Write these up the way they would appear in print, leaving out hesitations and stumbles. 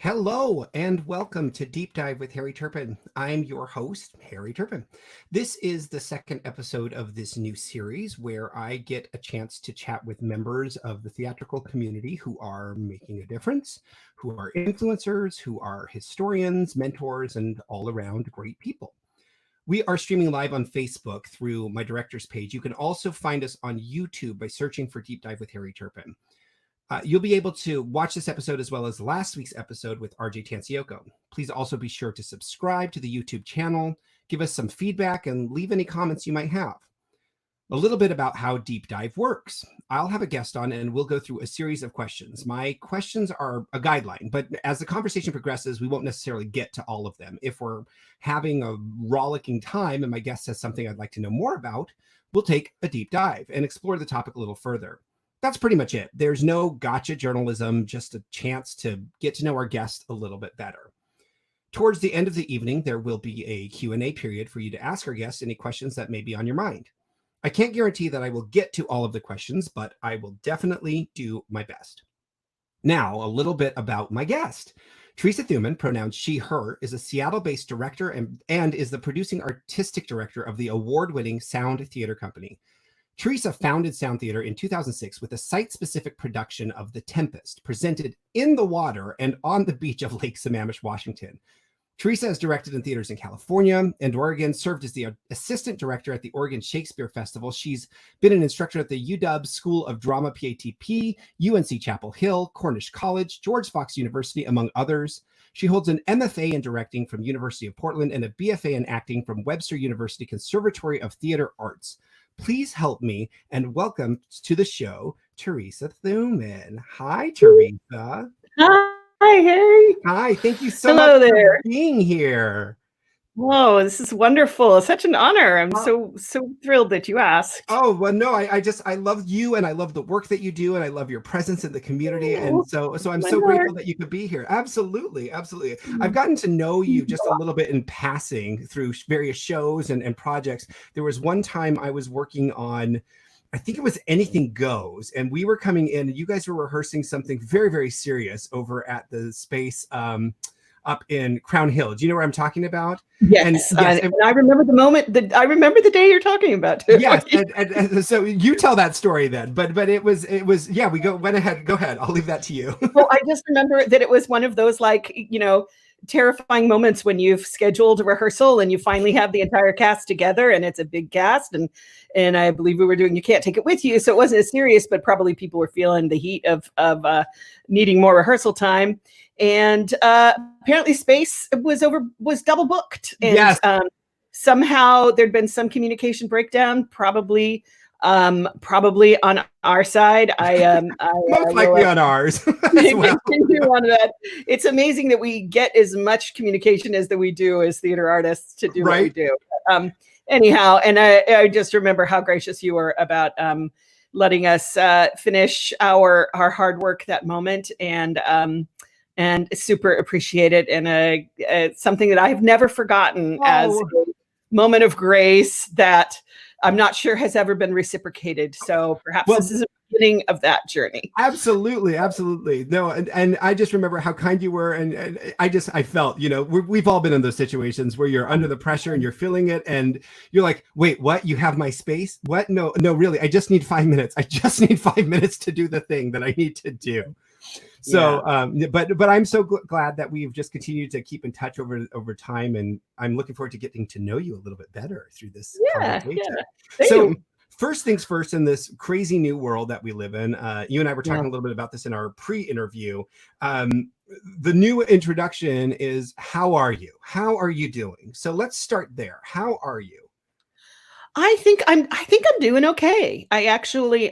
Hello and welcome to Deep Dive with Harry Turpin. I'm your host, Harry Turpin. This is the second episode of this new series where I get a chance to chat with members of the theatrical community who are making a difference, who are influencers, who are historians, mentors, and all around great people. We are streaming live on Facebook through my director's page. You can also find us on YouTube by searching for Deep Dive with Harry Turpin. You'll be able to watch this episode as well as last week's episode with RJ Tancioko. Please also be sure to subscribe to the YouTube channel, give us some feedback, and leave any comments you might have. A little bit about how Deep Dive works. I'll have a guest on and we'll go through a series of questions. My questions are a guideline, but as the conversation progresses, we won't necessarily get to all of them. If we're having a rollicking time and my guest says something I'd like to know more about, we'll take a deep dive and explore the topic a little further. That's pretty much it. There's no gotcha journalism, just a chance to get to know our guest a little bit better. Towards the end of the evening, there will be a Q&A period for you to ask our guests any questions that may be on your mind. I can't guarantee that I will get to all of the questions, but I will definitely do my best. Now, a little bit about my guest. Teresa Thuman, pronouns she, her, is a Seattle-based director and is the producing artistic director of the award-winning Sound Theater Company. Teresa founded Sound Theater in 2006 with a site-specific production of The Tempest, presented in the water and on the beach of Lake Sammamish, Washington. Teresa has directed in theaters in California and Oregon, served as the assistant director at the Oregon Shakespeare Festival. She's been an instructor at the UW School of Drama PATP, UNC Chapel Hill, Cornish College, George Fox University, among others. She holds an MFA in directing from University of Portland and a BFA in acting from Webster University Conservatory of Theater Arts. Please help me and welcome to the show, Teresa Thuman. Hi, Teresa. Hi, Harry. Hi, thank you so much for being here. Whoa, this is wonderful. It's such an honor. I'm so thrilled that you asked. Oh, well, no, I love you and I love the work that you do and I love your presence in the community. And so I'm so grateful that you could be here. Absolutely, absolutely. I've gotten to know you just a little bit in passing through various shows and projects. There was one time I was working on, I think it was Anything Goes, and we were coming in and you guys were rehearsing something very, very serious over at the space up in Crown Hill. Do you know where I'm talking about? Yes. And I remember the moment that I remember the day you're talking about too. Yes. and so you tell that story then, but it was, yeah, went ahead. Go ahead. I'll leave that to you. Well, I just remember that it was one of those, like, terrifying moments when you've scheduled a rehearsal and you finally have the entire cast together and it's a big cast. And I believe we were doing You Can't Take It With You. So it wasn't as serious, but probably people were feeling the heat of needing more rehearsal time. And apparently space was double booked. And yes. Somehow there'd been some communication breakdown, probably on our side. Most likely on ours. Well. It's amazing that we get as much communication as that we do as theater artists to do what we do. Anyhow, and I just remember how gracious you were about letting us finish our hard work that moment, and super appreciate it, and something that I have never forgotten as a moment of grace that I'm not sure has ever been reciprocated. So perhaps this is a beginning of that journey. Absolutely. Absolutely. No. And I just remember how kind you were. And I felt, we've all been in those situations where you're under the pressure and you're feeling it. And you're like, wait, what? You have my space? What? No, really. I just need 5 minutes. I just need 5 minutes to do the thing that I need to do. So, but I'm so glad that we've just continued to keep in touch over time, and I'm looking forward to getting to know you a little bit better through this conversation. So, first things first, in this crazy new world that we live in, you and I were talking a little bit about this in our pre-interview. The new introduction is, how are you? How are you doing? So let's start there. How are you? I think I'm doing okay. I actually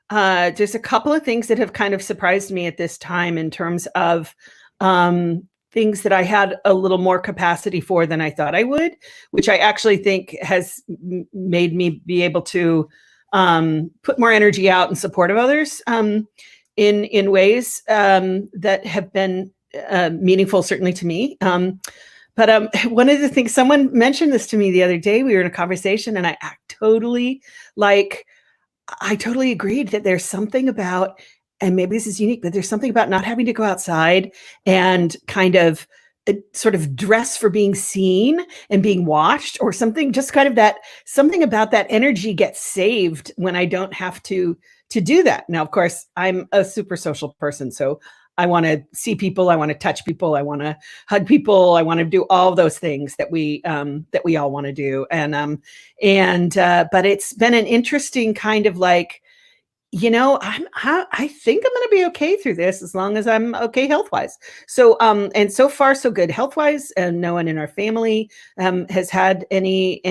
there's a couple of things that have kind of surprised me at this time in terms of things that I had a little more capacity for than I thought I would, which I actually think has made me be able to put more energy out in support of others in ways that have been meaningful, certainly to me. But one of the things, someone mentioned this to me the other day, we were in a conversation, and I totally agreed that there's something about and maybe this is unique, but there's something about not having to go outside and kind of sort of dress for being seen and being watched or something, just kind of that, something about that energy gets saved when I don't have to do that. Now, of course, I'm a super social person, so I want to see people, I want to touch people, I want to hug people, I want to do all those things that we all want to do. But it's been an interesting kind of like, I think I'm going to be okay through this as long as I'm okay health-wise. So, and so far so good health-wise, and no one in our family has had any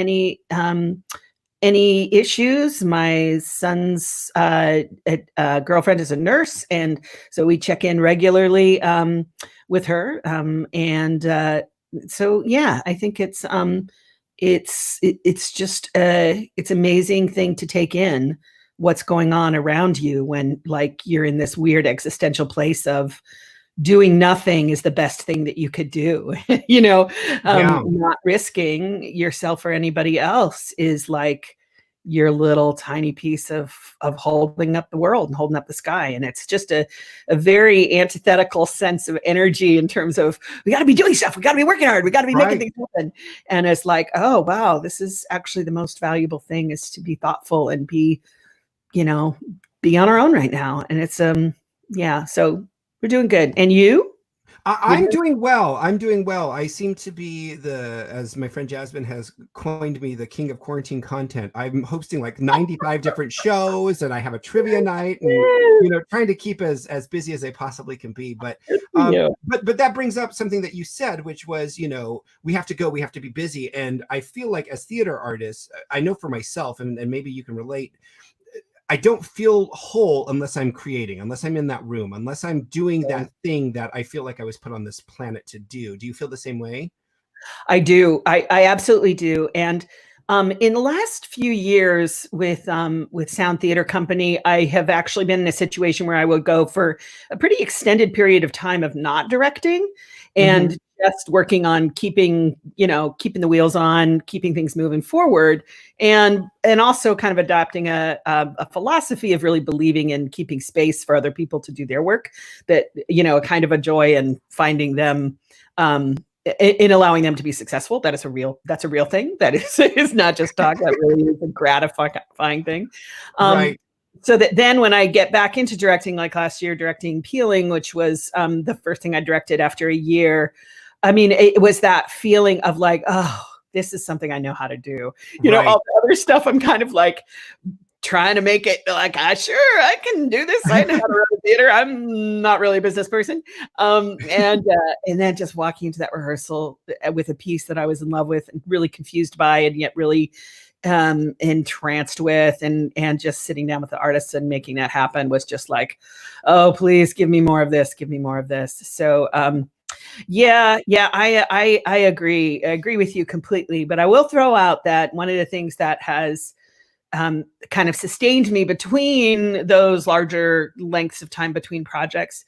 issues. My son's girlfriend is a nurse, and so we check in regularly with her. So yeah, I think it's just it's amazing thing to take in what's going on around you when like you're in this weird existential place of doing nothing is the best thing that you could do. Not risking yourself or anybody else is like your little tiny piece of holding up the world and holding up the sky. And it's just a very antithetical sense of energy in terms of, we got to be doing stuff. We got to be working hard. We got to be making things happen. And it's like, oh, wow, this is actually the most valuable thing, is to be thoughtful and be on our own right now. And it's, so we're doing good. And you? I'm doing well. I seem to be as my friend Jasmine has coined me, the king of quarantine content. I'm hosting like 95 different shows, and I have a trivia night, and trying to keep as busy as I possibly can be. But that brings up something that you said, which was, we have to be busy. And I feel like as theater artists, I know for myself, and maybe you can relate, I don't feel whole unless I'm creating, unless I'm in that room, unless I'm doing that thing that I feel like I was put on this planet to do. Do you feel the same way? I do. I absolutely do. And in the last few years with Sound Theater Company, I have actually been in a situation where I would go for a pretty extended period of time of not directing and just working on keeping the wheels on, keeping things moving forward, and also kind of adopting a philosophy of really believing in keeping space for other people to do their work, that, kind of a joy in finding them, in allowing them to be successful. That's a real thing. That is not just talk. That really is a gratifying thing. Right. So that then when I get back into directing, like last year, directing Peeling, which was the first thing I directed after a year. I mean, it was that feeling of like, oh, this is something I know how to do. All the other stuff, I'm kind of like trying to make it like, I can do this. I know how to run a theater. I'm not really a business person. And then just walking into that rehearsal with a piece that I was in love with and really confused by, and yet really entranced with, and just sitting down with the artists and making that happen was just like, oh, please give me more of this. Give me more of this. So, I agree. I agree with you completely, but I will throw out that one of the things that has kind of sustained me between those larger lengths of time between projects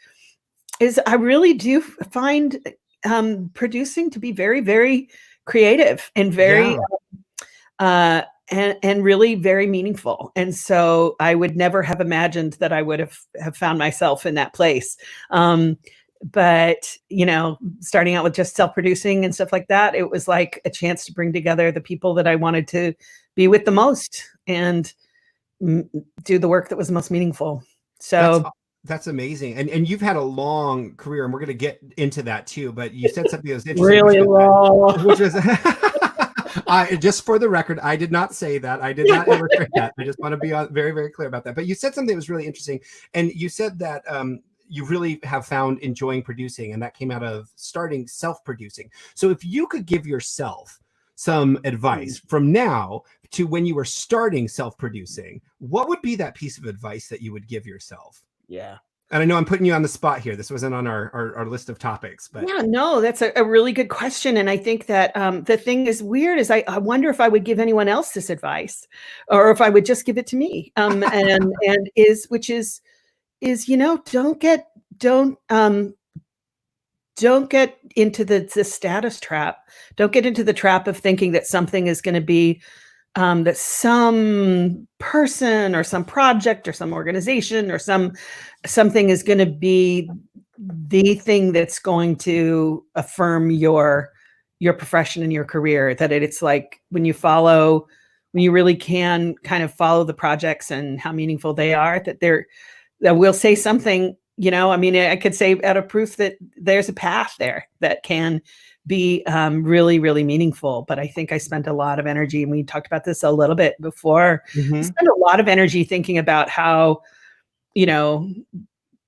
is I really do find producing to be very, very creative and very and really very meaningful. And so I would never have imagined that I would have found myself in that place. But, starting out with just self-producing and stuff like that, it was like a chance to bring together the people that I wanted to be with the most and do the work that was the most meaningful. So that's amazing. And you've had a long career, and we're going to get into that too. But you said something that was interesting. Really long. Which was just for the record, I did not say that. I did not ever say that. I just want to be very, very clear about that. But you said something that was really interesting. And you said that you really have found enjoying producing, and that came out of starting self-producing. So if you could give yourself some advice from now to when you were starting self-producing, what would be that piece of advice that you would give yourself? Yeah. And I know I'm putting you on the spot here. This wasn't on our list of topics, but yeah, no, that's a really good question. And I think that the thing is weird is I wonder if I would give anyone else this advice, or if I would just give it to me. Don't get into the status trap. Don't get into the trap of thinking that something is going to be that some person or some project or some organization or something is going to be the thing that's going to affirm your profession and your career, that it's like when you really can kind of follow the projects and how meaningful they are, that will say something, I mean, I could say out of proof that there's a path there that can be really, really meaningful. But I think I spent a lot of energy, and we talked about this a little bit before, I spent a lot of energy thinking about how,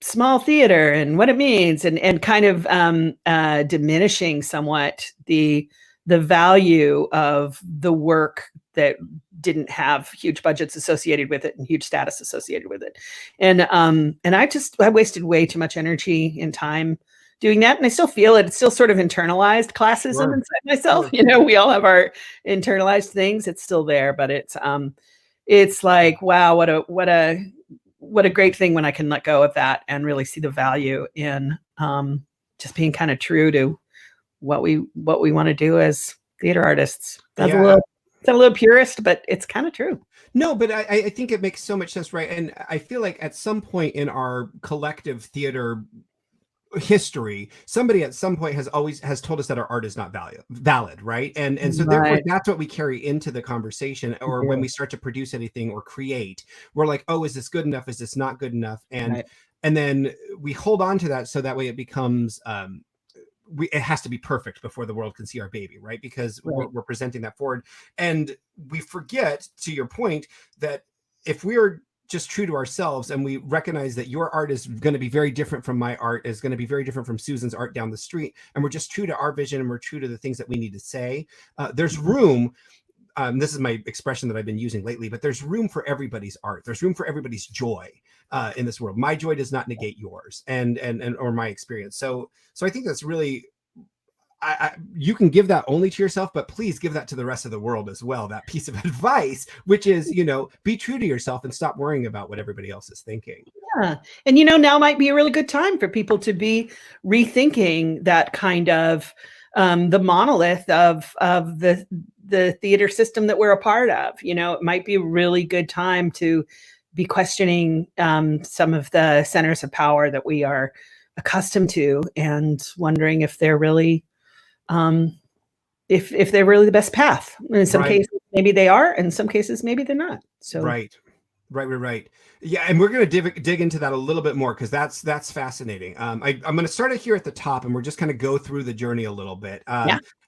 small theater and what it means, and kind of diminishing somewhat the value of the work that didn't have huge budgets associated with it and huge status associated with it. And I wasted way too much energy and time doing that. And I still feel it. It's still sort of internalized classism inside myself. Sure. We all have our internalized things. It's still there, but it's like, wow, what a great thing when I can let go of that and really see the value in just being kind of true to what we want to do as theater artists. That's a little purist, but it's kind of true. No, but I think it makes so much sense, right? And I feel like at some point in our collective theater history, somebody at some point has told us that our art is not valid, right? And so therefore that's what we carry into the conversation, or when we start to produce anything or create, we're like, oh, is this good enough? Is this not good enough? And then we hold on to that, so that way it becomes it has to be perfect before the world can see our baby, right? Because we're presenting that forward, and we forget, to your point, that if we're just true to ourselves, and we recognize that your art is going to be very different from my art, is going to be very different from Susan's art down the street, and we're just true to our vision, and we're true to the things that we need to say, there's room. This is my expression that I've been using lately, but there's room for everybody's art. There's room for everybody's joy in this world. My joy does not negate yours, and or my experience. So I think that's really, you can give that only to yourself, but please give that to the rest of the world as well. That piece of advice, which is, be true to yourself and stop worrying about what everybody else is thinking. Yeah. And, now might be a really good time for people to be rethinking that kind of the monolith of the theater system that we're a part of. It might be a really good time to be questioning some of the centers of power that we are accustomed to, and wondering if they're really if they're really the best path. In some cases, maybe they are. In some cases, maybe they're not. So Right. Yeah, and we're going to dig into that a little bit more, because that's fascinating. I'm going to start it here at the top, and we're just kind of go through the journey a little bit.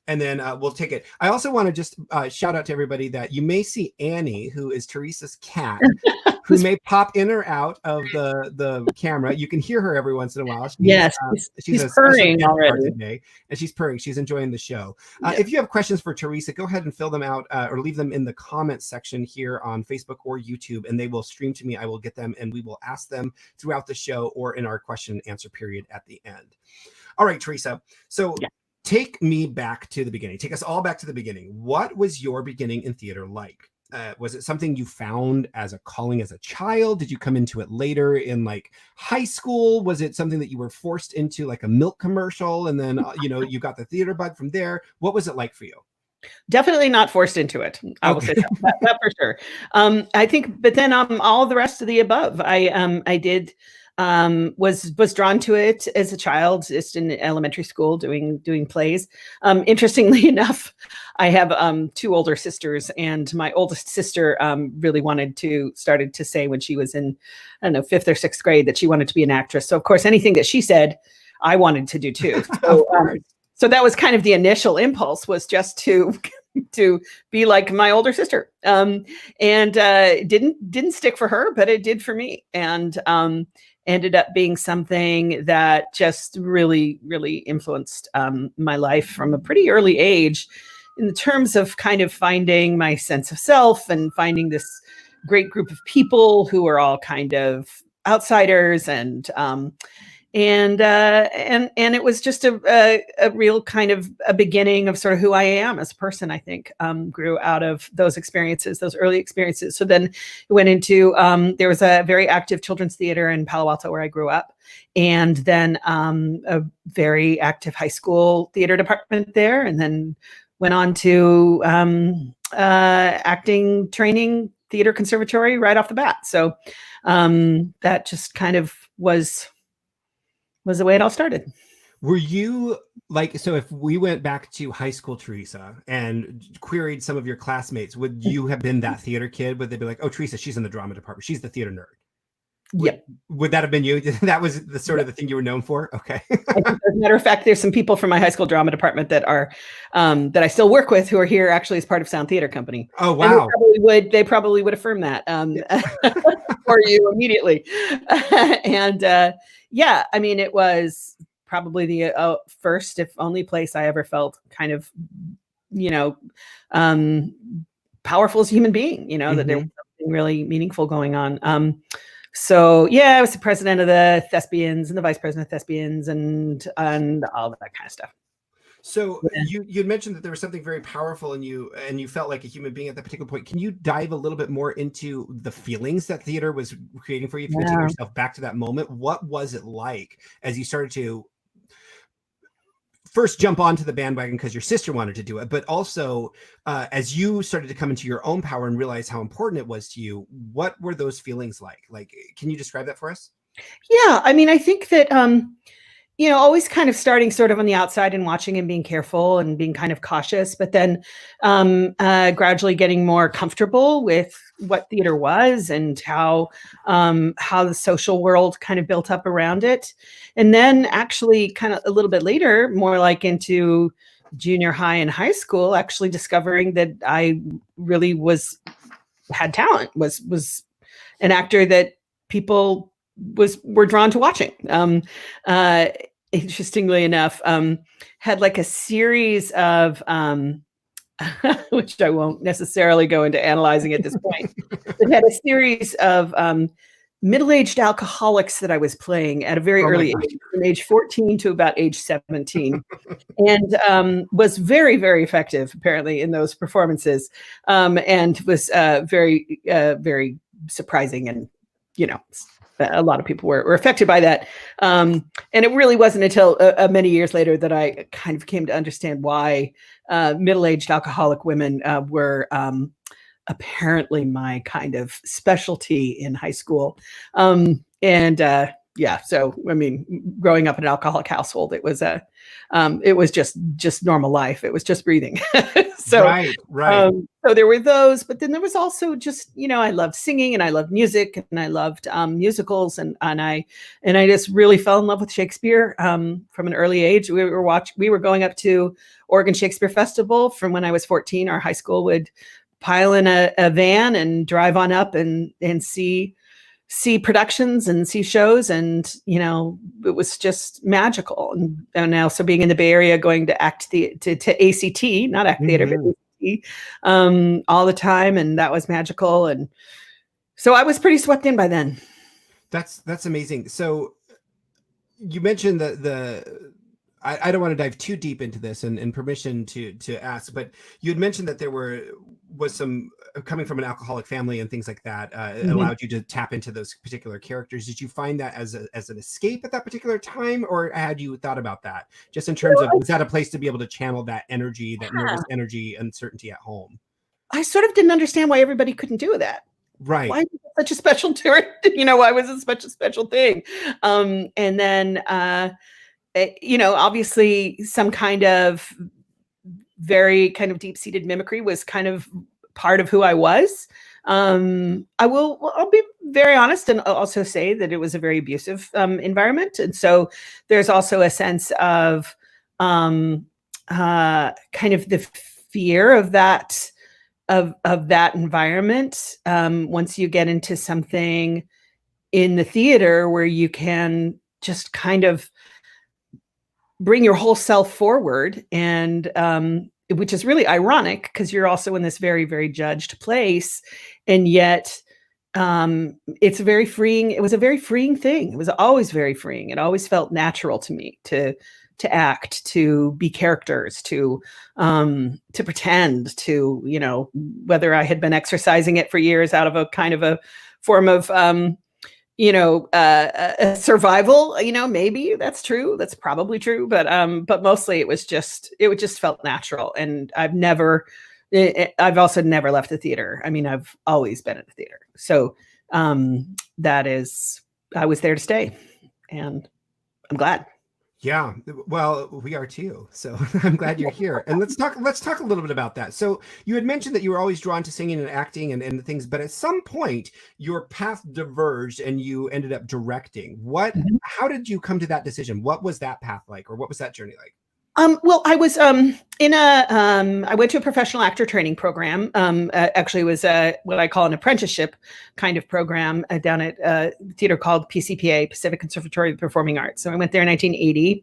And then we'll take it. I also want to just shout out to everybody that you may see Annie, who is Teresa's cat, who may pop in or out of the camera. You can hear her every once in a while. She's purring already today, and she's purring. She's enjoying the show. If you have questions for Teresa, go ahead and fill them out or leave them in the comments section here on Facebook or YouTube, and they will stream to me. I will get them, and we will ask them throughout the show or in our question and answer period at the end. All right, Teresa. So take me back to the beginning. Take us all back to the beginning. What was your beginning in theater like? Was it something you found as a calling as a child? Did you come into it later in like high school? Was it something that you were forced into, like a milk commercial, and then you got the theater bug from there? What was it like for you? Definitely not forced into it. I will say that for sure. I think, but then all the rest of the above. I did was drawn to it as a child, just in elementary school, doing plays. Interestingly enough, I have two older sisters, and my oldest sister really started to say when she was in, I don't know, 5th or 6th grade, that she wanted to be an actress. So of course, anything that she said, I wanted to do too. So that was kind of the initial impulse, was just to be like my older sister. And didn't stick for her, but it did for me. And ended up being something that just really, really influenced my life from a pretty early age, in terms of kind of finding my sense of self and finding this great group of people who are all kind of outsiders, and it was just a real kind of a beginning of sort of who I am as a person. I think grew out of those experiences, those early experiences. So then went into there was a very active children's theater in Palo Alto where I grew up, and then a very active high school theater department there, and then went on to acting training, theater conservatory right off the bat. So that just kind of was the way it all started. Were you like, so if we went back to high school, Teresa, and queried some of your classmates, would you have been that theater kid? Would they be like, oh, Teresa, she's in the drama department, she's the theater nerd? Yep. Would that have been you? That was the sort of the thing you were known for? Okay. As a matter of fact, there's some people from my high school drama department that are that I still work with who are here actually as part of Sound Theater Company. Oh, wow. And they probably would affirm that for you immediately. And yeah, I mean, it was probably the first, if only place I ever felt kind of, powerful as a human being, that there was something really meaningful going on. So yeah, I was the president of the Thespians and the vice president of Thespians and all that kind of stuff. So yeah. You mentioned that there was something very powerful in you, and you felt like a human being at that particular point. Can you dive a little bit more into the feelings that theater was creating for you? If you could take yourself back to that moment, what was it like as you started to first jump onto the bandwagon because your sister wanted to do it, but also as you started to come into your own power and realize how important it was to you, what were those feelings like? Like, can you describe that for us? Yeah, I mean, I think that, always kind of starting sort of on the outside and watching and being careful and being kind of cautious, but then gradually getting more comfortable with what theater was and how the social world kind of built up around it. And then actually kind of a little bit later, more like into junior high and high school, actually discovering that I really had talent, was an actor that people were drawn to watching. Interestingly enough, had like a series of which I won't necessarily go into analyzing at this point. It had a series of middle-aged alcoholics that I was playing at a very early age, from age 14 to about age 17, and was very, very effective apparently in those performances, and was very, very surprising, and a lot of people were affected by that. And it really wasn't until many years later that I kind of came to understand why middle-aged alcoholic women were apparently my kind of specialty in high school. Yeah, so I mean, growing up in an alcoholic household, it was just normal life. It was just breathing. So right. So there were those, but then there was also just, I loved singing and I loved music and I loved musicals, and I just really fell in love with Shakespeare from an early age. We were going up to Oregon Shakespeare Festival from when I was 14. Our high school would pile in a van and drive on up and see productions and see shows, and it was just magical. And also being in the Bay Area, going to to ACT, not act theater, but ACT, all the time, and that was magical. And so I was pretty swept in by then. That's amazing. So you mentioned I don't want to dive too deep into this, and permission to ask, but you had mentioned that there was some coming from an alcoholic family and things like that allowed you to tap into those particular characters. Did you find that as an escape at that particular time, or had you thought about that just in terms of, was that a place to be able to channel that energy, that nervous energy, uncertainty at home? I sort of didn't understand why everybody couldn't do that. Right. Why was it such a special why was it such a special thing? And then obviously some kind of very kind of deep-seated mimicry was kind of part of who I was. I'll be very honest and also say that it was a very abusive environment. And so there's also a sense of kind of the fear of that, of that environment. Once you get into something in the theater where you can just kind of bring your whole self forward, and which is really ironic because you're also in this very, very judged place, and yet it's very freeing. It was a very freeing thing. It was always very freeing. It always felt natural to me to act, to be characters, to pretend, to whether I had been exercising it for years out of a kind of a form of survival, maybe that's true. That's probably true. But mostly it just felt natural. And I've never I've also never left the theater. I mean, I've always been at the theater. So that is, I was there to stay, and I'm glad. Yeah, well, we are too. So I'm glad you're here. And let's talk a little bit about that. So you had mentioned that you were always drawn to singing and acting and things, but at some point your path diverged and you ended up directing. How did you come to that decision? What was that path like, or what was that journey like? Well, I was I went to a professional actor training program. Actually, it was what I call an apprenticeship kind of program down at a theater called PCPA, Pacific Conservatory of Performing Arts. So I went there in 1980,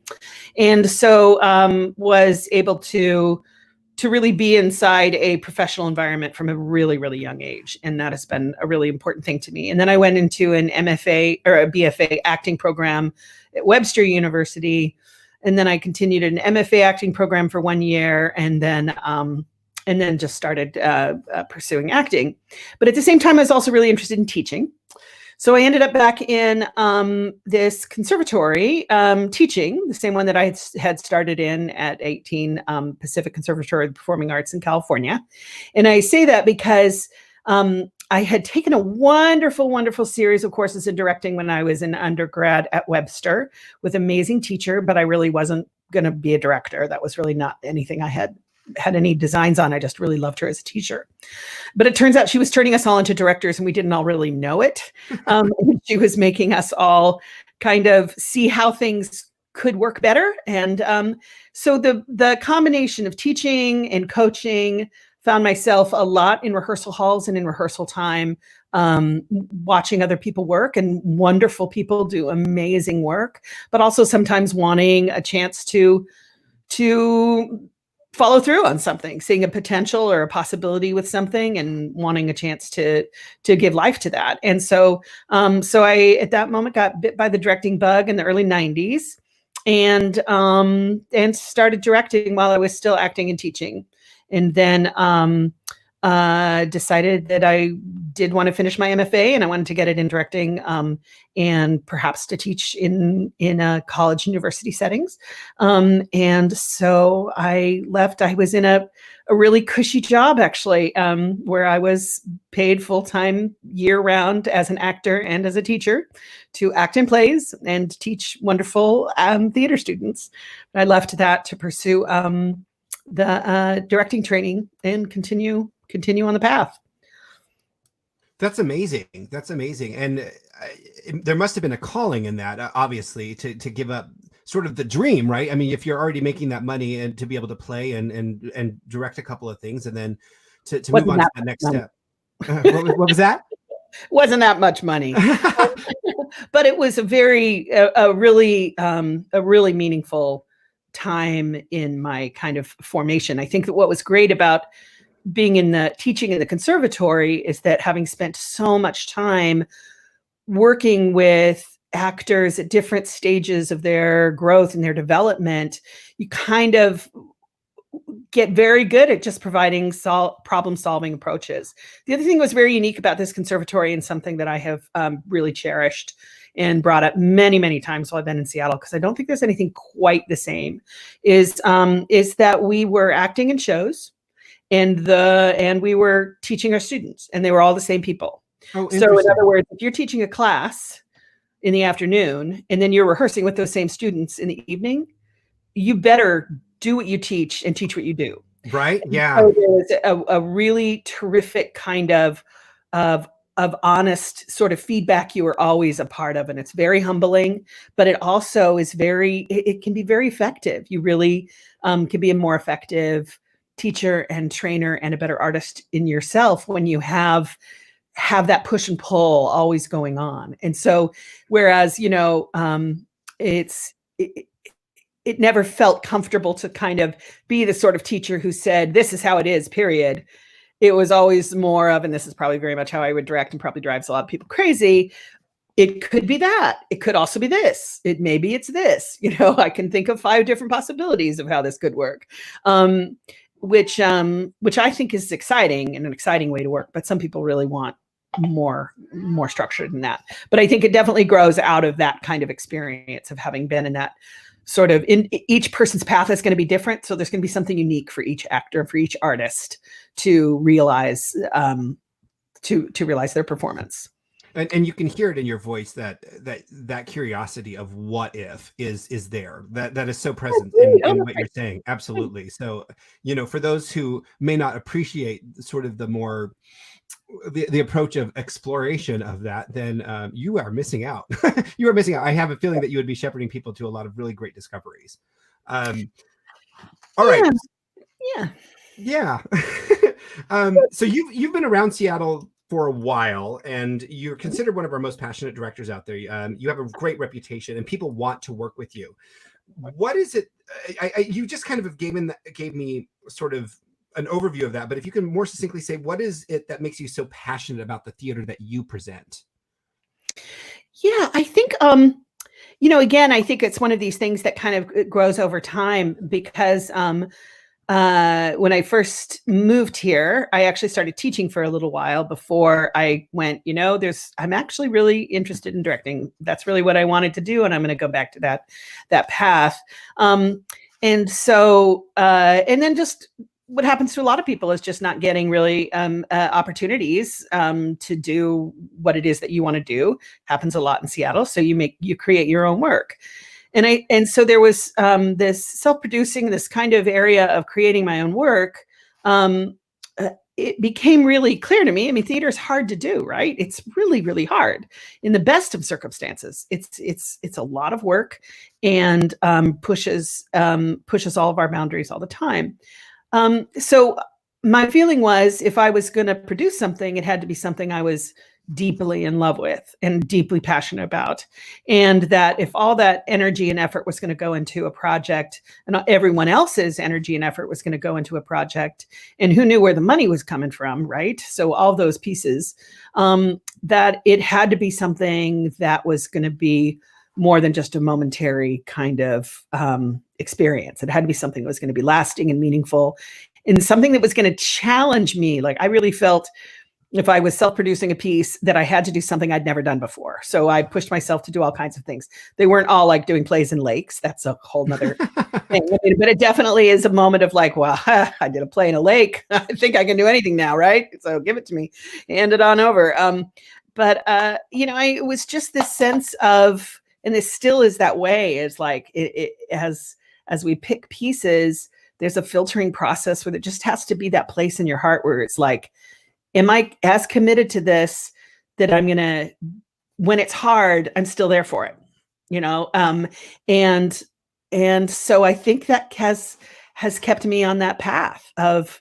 and so was able to really be inside a professional environment from a really, really young age, and that has been a really important thing to me. And then I went into an MFA or a BFA acting program at Webster University. And then I continued an MFA acting program for 1 year, and then just started pursuing acting. But at the same time, I was also really interested in teaching. So I ended up back in this conservatory teaching, the same one that I had started in at 18, Pacific Conservatory of Performing Arts in California. And I say that because I had taken a wonderful, wonderful series of courses in directing when I was an undergrad at Webster with an amazing teacher, but I really wasn't going to be a director. That was really not anything I had any designs on. I just really loved her as a teacher. But it turns out she was turning us all into directors, and we didn't all really know it. She was making us all kind of see how things could work better. And so the combination of teaching and coaching, found myself a lot in rehearsal halls and in rehearsal time, watching other people work, and wonderful people do amazing work, but also sometimes wanting a chance to follow through on something, seeing a potential or a possibility with something and wanting a chance to give life to that. And so I, at that moment, got bit by the directing bug in the early 90s and started directing while I was still acting and teaching. And then decided that I did want to finish my MFA, and I wanted to get it in directing and perhaps to teach in college university settings. And so I left. I was in a really cushy job, actually, where I was paid full-time year-round as an actor and as a teacher to act in plays and teach wonderful theater students. I left that to pursue the directing training and continue on the path. That's amazing. That's amazing. And there must have been a calling in that, obviously, to give up sort of the dream, right? I mean, if you're already making that money and to be able to play and direct a couple of things, and then to move on to the next step. What was that? Wasn't that much money, but it was a really meaningful time in my kind of formation. I think that what was great about being in the teaching in the conservatory is that, having spent so much time working with actors at different stages of their growth and their development, you kind of get very good at just providing problem-solving approaches. The other thing that was very unique about this conservatory, and something that I have really cherished and brought up many, many times while I've been in Seattle, because I don't think there's anything quite the same, is that we were acting in shows, and we were teaching our students, and they were all the same people. Oh, so in other words, if you're teaching a class in the afternoon and then you're rehearsing with those same students in the evening, you better do what you teach and teach what you do. Right. Yeah. So there was a really terrific kind of honest sort of feedback you were always a part of. And it's very humbling, but it also is it can be very effective. You really can be a more effective teacher and trainer and a better artist in yourself when you have that push and pull always going on. And so, whereas, it never felt comfortable to kind of be the sort of teacher who said, this is how it is, period. It was always more of, and this is probably very much how I would direct and probably drives a lot of people crazy, it could be that. It could also be this. Maybe it's this. I can think of 5 different possibilities of how this could work, which I think is exciting and an exciting way to work. But some people really want more structured than that. But I think it definitely grows out of that kind of experience of having been in that sort of in each person's path is going to be different. So there's going to be something unique for each actor, for each artist to realize to realize their performance. And you can hear it in your voice that curiosity of what if is there, that is so present in what you're saying. Absolutely. So, for those who may not appreciate sort of the approach of exploration of that, then you are missing out. You are missing out. I have a feeling that you would be shepherding people to a lot of really great discoveries. All right. Yeah. So you've been around Seattle for a while, and you're considered one of our most passionate directors out there. You have a great reputation, and people want to work with you. What is it? You just kind of gave me sort of an overview of that, but if you can more succinctly say, what is it that makes you so passionate about the theater that you present? Yeah, I think, again, I think it's one of these things that kind of grows over time, because when I first moved here, I actually started teaching for a little while before I went, I'm actually really interested in directing. That's really what I wanted to do. And I'm going to go back to that path. And so, and then just what happens to a lot of people is just not getting really opportunities to do what it is that you want to do. Happens a lot in Seattle. So you create your own work. And so there was this self-producing, this kind of area of creating my own work. It became really clear to me. I mean, theater is hard to do, right? It's really, really hard in the best of circumstances. It's a lot of work, and pushes all of our boundaries all the time. So my feeling was, if I was going to produce something, it had to be something I was deeply in love with and deeply passionate about. And that if all that energy and effort was going to go into a project, and everyone else's energy and effort was going to go into a project, and who knew where the money was coming from, right? So all those pieces, that it had to be something that was going to be more than just a momentary kind of experience. It had to be something that was going to be lasting and meaningful, and something that was going to challenge me. Like, I really felt, if I was self-producing a piece, that I had to do something I'd never done before. So I pushed myself to do all kinds of things. They weren't all like doing plays in lakes. That's a whole nother thing. But it definitely is a moment of like, well, I did a play in a lake. I think I can do anything now, right? So give it to me, hand it on over. It was just this sense of, and this still is that way, is like, as we pick pieces, there's a filtering process where there just has to be that place in your heart where it's like, am I as committed to this that I'm going to, when it's hard, I'm still there for it, and so I think that has kept me on that path of,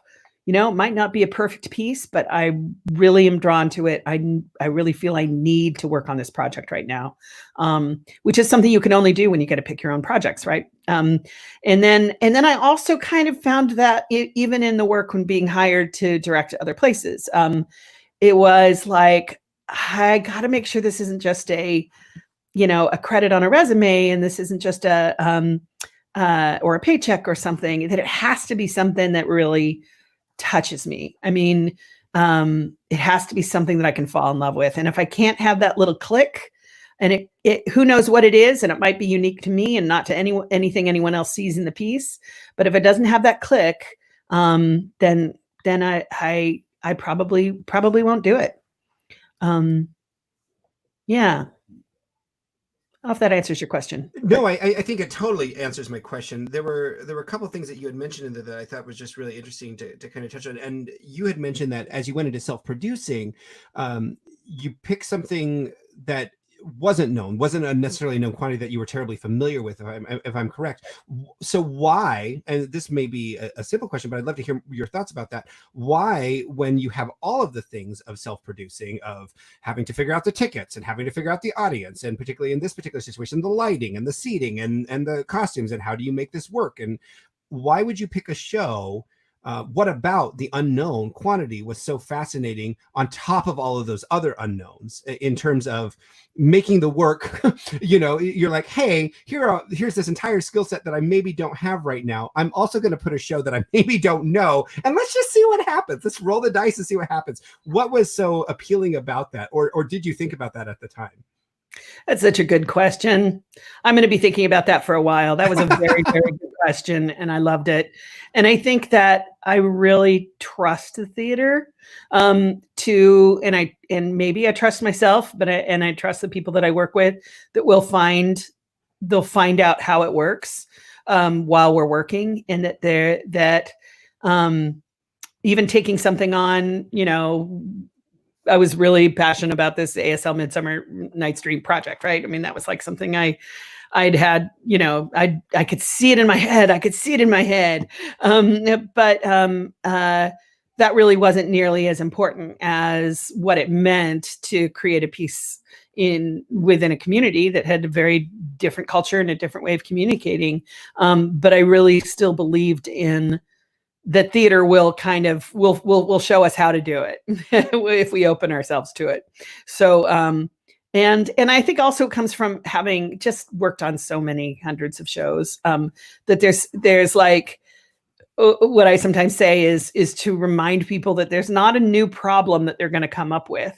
it might not be a perfect piece, but I really am drawn to it. I really feel I need to work on this project right now, which is something you can only do when you get to pick your own projects, right? And then I also kind of found that even in the work when being hired to direct other places, it was like, I got to make sure this isn't just a credit on a resume, and this isn't just or a paycheck or something, that it has to be something that really touches me. I mean, it has to be something that I can fall in love with. And if I can't have that little click, and it who knows what it is, and it might be unique to me and not to anything anyone else sees in the piece. But if it doesn't have that click, then I probably won't do it. Yeah. I don't know if that answers your question. No, I think it totally answers my question. There were a couple of things that you had mentioned in there that I thought was just really interesting to kind of touch on. And you had mentioned that as you went into self-producing, you picked something that wasn't a necessarily known quantity that you were terribly familiar with, if I'm correct. So why, and this may be a simple question, but I'd love to hear your thoughts about that. Why, when you have all of the things of self-producing, of having to figure out the tickets and having to figure out the audience, and particularly in this particular situation, the lighting and the seating and the costumes, and how do you make this work? And why would you pick a show? What about the unknown quantity was so fascinating on top of all of those other unknowns in terms of making the work? You're like, hey, here's this entire skill set that I maybe don't have right now. I'm also going to put a show that I maybe don't know, and let's just see what happens. Let's roll the dice and see what happens. What was so appealing about that? Or did you think about that at the time? That's such a good question. I'm going to be thinking about that for a while. That was a very, very good question, and I loved it. And I think that I really trust the theater and maybe I trust myself, but I trust the people that I work with that they'll find out how it works while we're working, and that even taking something on, I was really passionate about this ASL Midsummer Night's Dream project, right? I mean, that was like something I'd had, I could see it in my head. But that really wasn't nearly as important as what it meant to create a piece within a community that had a very different culture and a different way of communicating. But I really still believed in that theater will show us how to do it if we open ourselves to it. So, and I think also it comes from having just worked on so many hundreds of shows, that there's like, what I sometimes say is to remind people that there's not a new problem that they're going to come up with,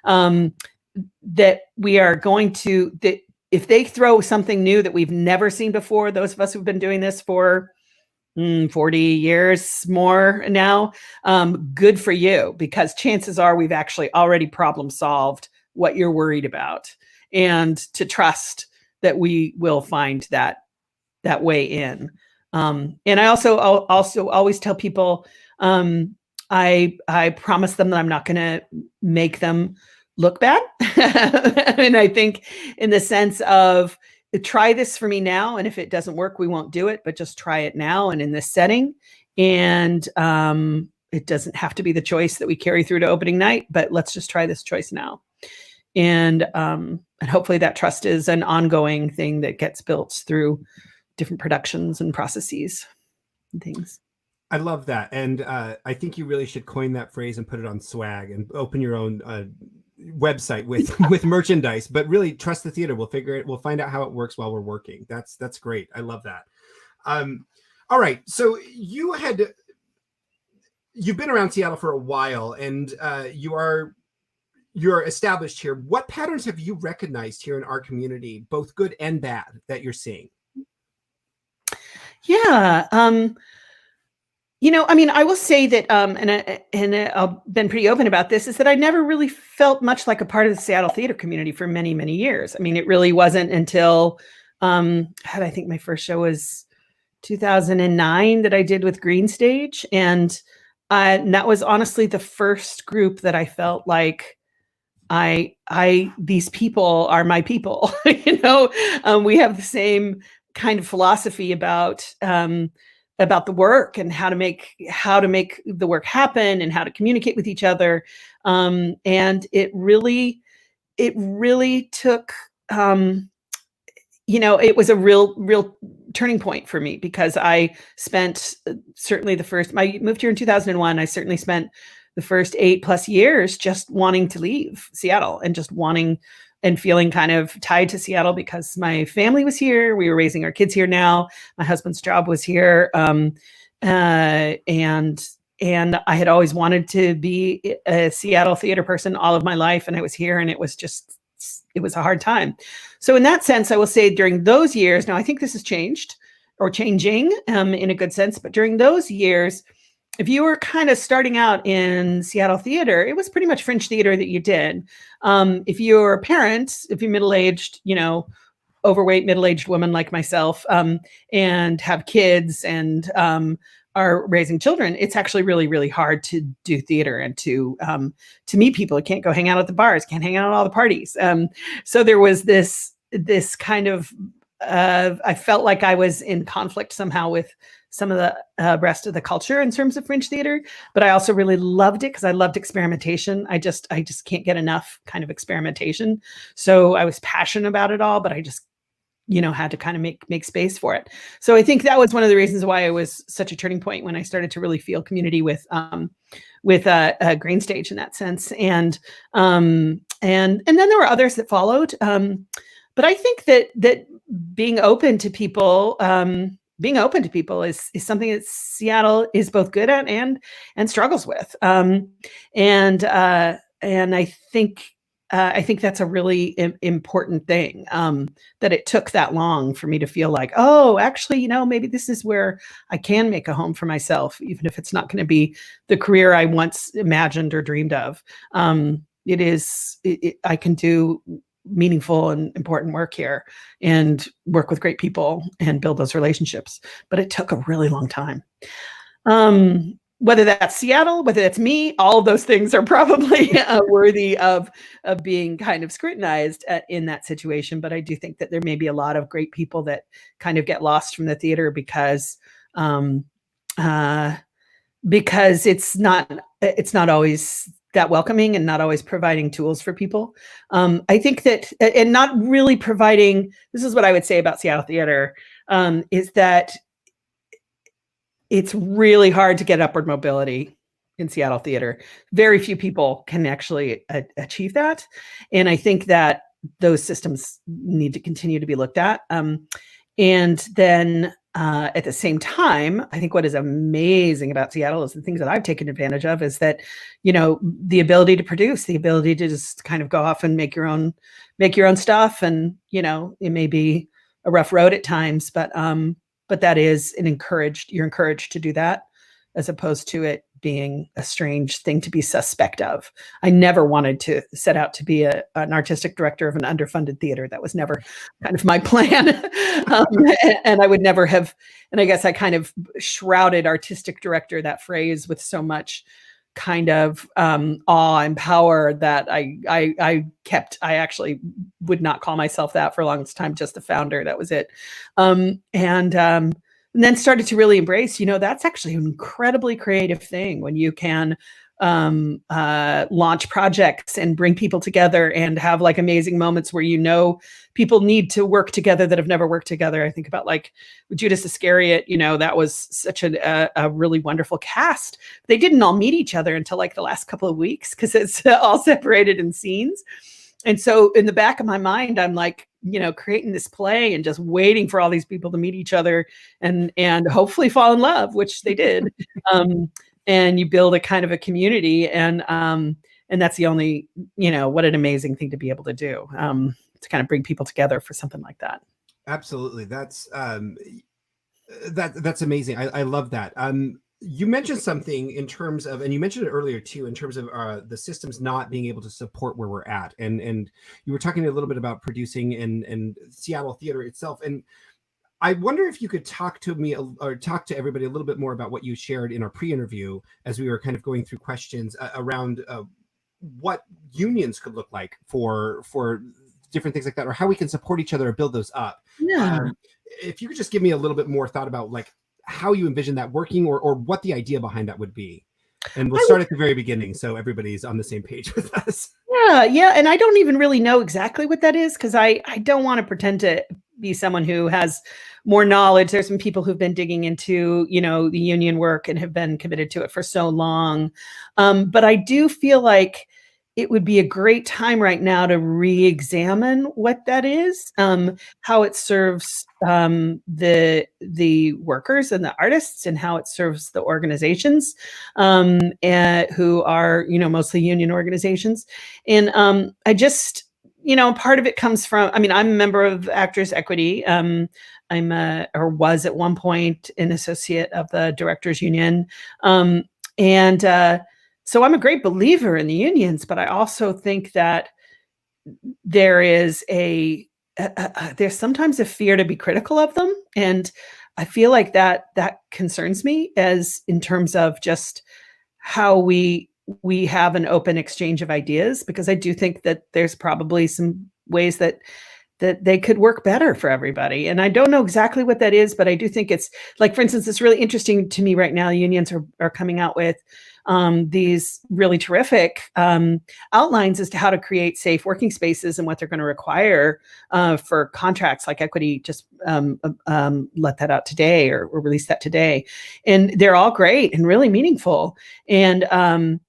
that we are going to, that if they throw something new that we've never seen before, those of us who've been doing this for 40 years more now, good for you, because chances are we've actually already problem solved what you're worried about, and to trust that we will find that way in. And I also always tell people, I promise them that I'm not going to make them look bad. And I think in the sense of, try this for me now, and if it doesn't work, we won't do it, but just try it now and in this setting. And it doesn't have to be the choice that we carry through to opening night, but let's just try this choice now. And hopefully that trust is an ongoing thing that gets built through different productions and processes and things. I love that. And I think you really should coin that phrase and put it on swag and open your own website with merchandise, but really trust the theater. We'll find out how it works while we're working. That's great. I love that. All right. So you've been around Seattle for a while, and you're established here. What patterns have you recognized here in our community, both good and bad, that you're seeing? Yeah. I mean, I will say that, and I've been pretty open about this, is that I never really felt much like a part of the Seattle theater community for many, many years. I mean, it really wasn't until, I think my first show was 2009 that I did with Green Stage. And that was honestly the first group that I felt like these people are my people. We have the same kind of philosophy about the work and how to make the work happen and how to communicate with each other. And it really took, it was a real turning point for me, because I spent certainly I moved here in 2001. I certainly spent the first 8+ years just wanting to leave Seattle and just wanting and feeling kind of tied to Seattle because my family was here. We were raising our kids here now. My husband's job was here. And I had always wanted to be a Seattle theater person all of my life. And I was here, and it was a hard time. So in that sense, I will say during those years, now I think this has changed or changing in a good sense, but during those years, if you were kind of starting out in Seattle theater, it was pretty much fringe theater that you did. If you're a parent, if you're middle-aged, overweight middle-aged woman like myself, and have kids and are raising children, it's actually really, really hard to do theater and to meet people. You can't go hang out at the bars, can't hang out at all the parties. So there was this kind of, I felt like I was in conflict somehow with some of the rest of the culture in terms of fringe theater, but I also really loved it because I loved experimentation. I just can't get enough kind of experimentation. So I was passionate about it all, but I just, had to kind of make space for it. So I think that was one of the reasons why it was such a turning point when I started to really feel community with Green Stage in that sense. And then there were others that followed. But I think that being open to people is something that Seattle is both good at and struggles with. And I think I think that's a really important thing, that it took that long for me to feel like, oh, actually, maybe this is where I can make a home for myself, even if it's not going to be the career I once imagined or dreamed of. I can do meaningful and important work here and work with great people and build those relationships. But it took a really long time. Whether that's Seattle, whether that's me, all of those things are probably worthy of being kind of scrutinized in that situation. But I do think that there may be a lot of great people that kind of get lost from the theater because it's not always that welcoming and not always providing tools for people. I think that, and not really providing, this is what I would say about Seattle theater, is that it's really hard to get upward mobility in Seattle theater. Very few people can actually achieve that. And I think that those systems need to continue to be looked at. And then at the same time, I think what is amazing about Seattle is the things that I've taken advantage of is that, the ability to produce, the ability to just kind of go off and make your own stuff. And, it may be a rough road at times, but that is you're encouraged to do that, as opposed to it being a strange thing to be suspect of. I never wanted to set out to be an artistic director of an underfunded theater. That was never kind of my plan. And I would never have, and I guess I kind of shrouded artistic director, that phrase, with so much kind of awe and power that I actually would not call myself that for a long time, just the founder. That was it. And then started to really embrace, that's actually an incredibly creative thing when you can launch projects and bring people together and have like amazing moments where people need to work together that have never worked together. I think about like Judas Iscariot, that was such a really wonderful cast. They didn't all meet each other until like the last couple of weeks because it's all separated in scenes. And so in the back of my mind, I'm like, creating this play and just waiting for all these people to meet each other and hopefully fall in love, which they did. And you build a kind of a community, and that's the only, what an amazing thing to be able to do, to kind of bring people together for something like that. Absolutely. That's amazing. I love that. You mentioned something in terms of, and you mentioned it earlier too, in terms of the systems not being able to support where we're at. And you were talking a little bit about producing and Seattle theater itself. And I wonder if you could talk to me or talk to everybody a little bit more about what you shared in our pre-interview as we were kind of going through questions around what unions could look like for different things like that, or how we can support each other or build those up. Yeah. If you could just give me a little bit more thought about like how you envision that working or what the idea behind that would be. And we'll start at the very beginning so everybody's on the same page with us. Yeah. And I don't even really know exactly what that is because I don't want to pretend to be someone who has more knowledge. There's some people who've been digging into, the union work and have been committed to it for so long. But I do feel like it would be a great time right now to re-examine what that is, how it serves the workers and the artists, and how it serves the organizations who are, mostly union organizations. And I just, part of it comes from, I'm a member of Actors Equity. Or was at one point an associate of the Directors Union. So I'm a great believer in the unions, but I also think that there is there's sometimes a fear to be critical of them. And I feel like that concerns me as in terms of just how we have an open exchange of ideas, because I do think that there's probably some ways that they could work better for everybody. And I don't know exactly what that is, but I do think it's like, for instance, it's really interesting to me right now, unions are coming out with these really terrific outlines as to how to create safe working spaces and what they're going to require for contracts. Like Equity just let that out today or released that today. And they're all great and really meaningful. And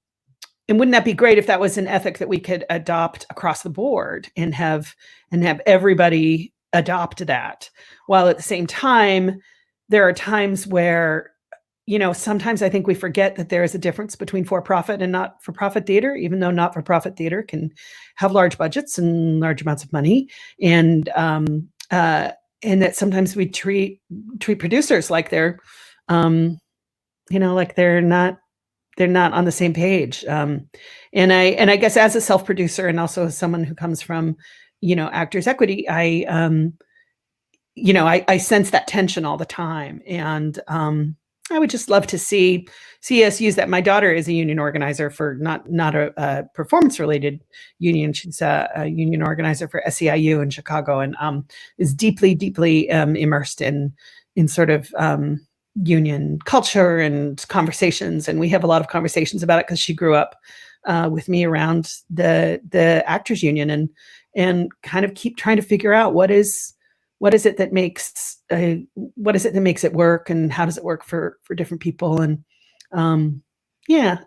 wouldn't that be great if that was an ethic that we could adopt across the board and have everybody adopt that? While at the same time, there are times where sometimes I think we forget that there is a difference between for-profit and not-for-profit theater, even though not-for-profit theater can have large budgets and large amounts of money. And that sometimes we treat producers like they're, like they're not on the same page. And I guess as a self-producer and also as someone who comes from, Actors Equity, I sense that tension all the time. And I would just love to see us use that. My daughter is a union organizer for not a performance-related union. She's a union organizer for SEIU in Chicago, and is deeply, deeply immersed in sort of union culture and conversations. And we have a lot of conversations about it because she grew up with me around the actors union, and kind of keep trying to figure out what is it that makes it work, and how does it work for different people. And and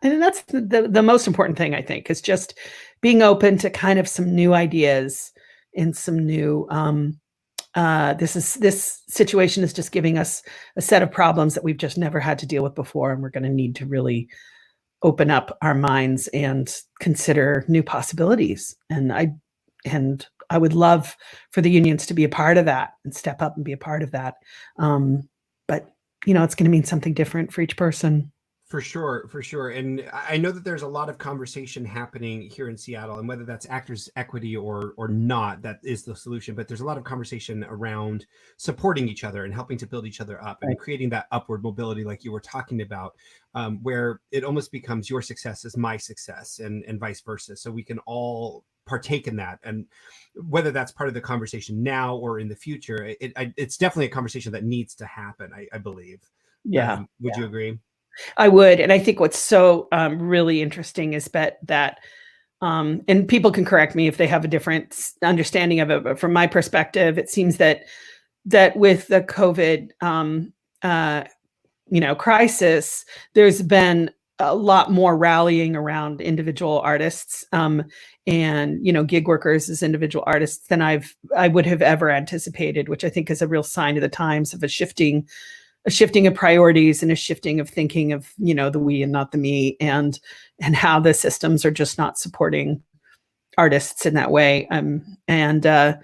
that's the most important thing, I think, is just being open to kind of some new ideas and some new this situation is just giving us a set of problems that we've just never had to deal with before, and we're going to need to really open up our minds and consider new possibilities. And I would love for the unions to be a part of that and step up and be a part of that. But it's going to mean something different for each person. For sure. And I know that there's a lot of conversation happening here in Seattle, and whether that's Actors Equity or not, that is the solution. But there's a lot of conversation around supporting each other and helping to build each other up, and creating that upward mobility like you were talking about, where it almost becomes your success is my success, and vice versa. So we can all partake in that. And whether that's part of the conversation now or in the future, it's definitely a conversation that needs to happen, I believe. Yeah. Would you agree? I would. And I think what's so really interesting is that and people can correct me if they have a different understanding of it, but from my perspective, it seems that with the COVID crisis, there's been a lot more rallying around individual artists and gig workers as individual artists than I would have ever anticipated, which I think is a real sign of the times, of a shifting of priorities and a shifting of thinking of the we and not the me, and how the systems are just not supporting artists in that way. And I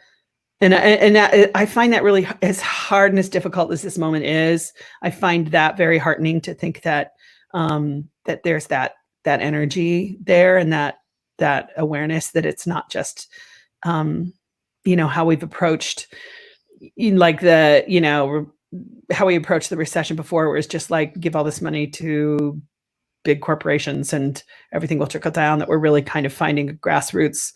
find that really, as hard and as difficult as this moment is, I find that very heartening to think that that there's that energy there, and that awareness that it's not just how we've approached how we approached the recession before, where it's just like, give all this money to big corporations and everything will trickle down, that we're really kind of finding a grassroots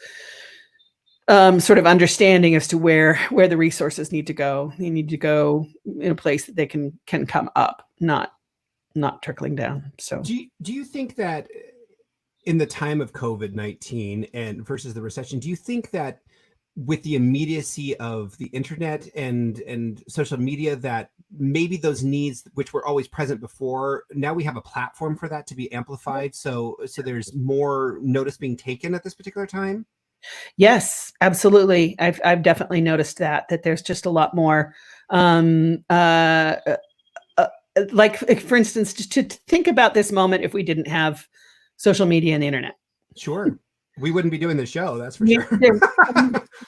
sort of understanding as to where the resources need to go. They need to go in a place that they can come up, not trickling down. So do you think that in the time of COVID-19 and versus the recession, do you think that with the immediacy of the internet and social media, that maybe those needs, which were always present before, now we have a platform for that to be amplified, so there's more notice being taken at this particular time? Yes, absolutely. I've definitely noticed that there's just a lot more like, for instance, just to think about this moment, if we didn't have social media and the internet. Sure. We wouldn't be doing the show, that's for sure.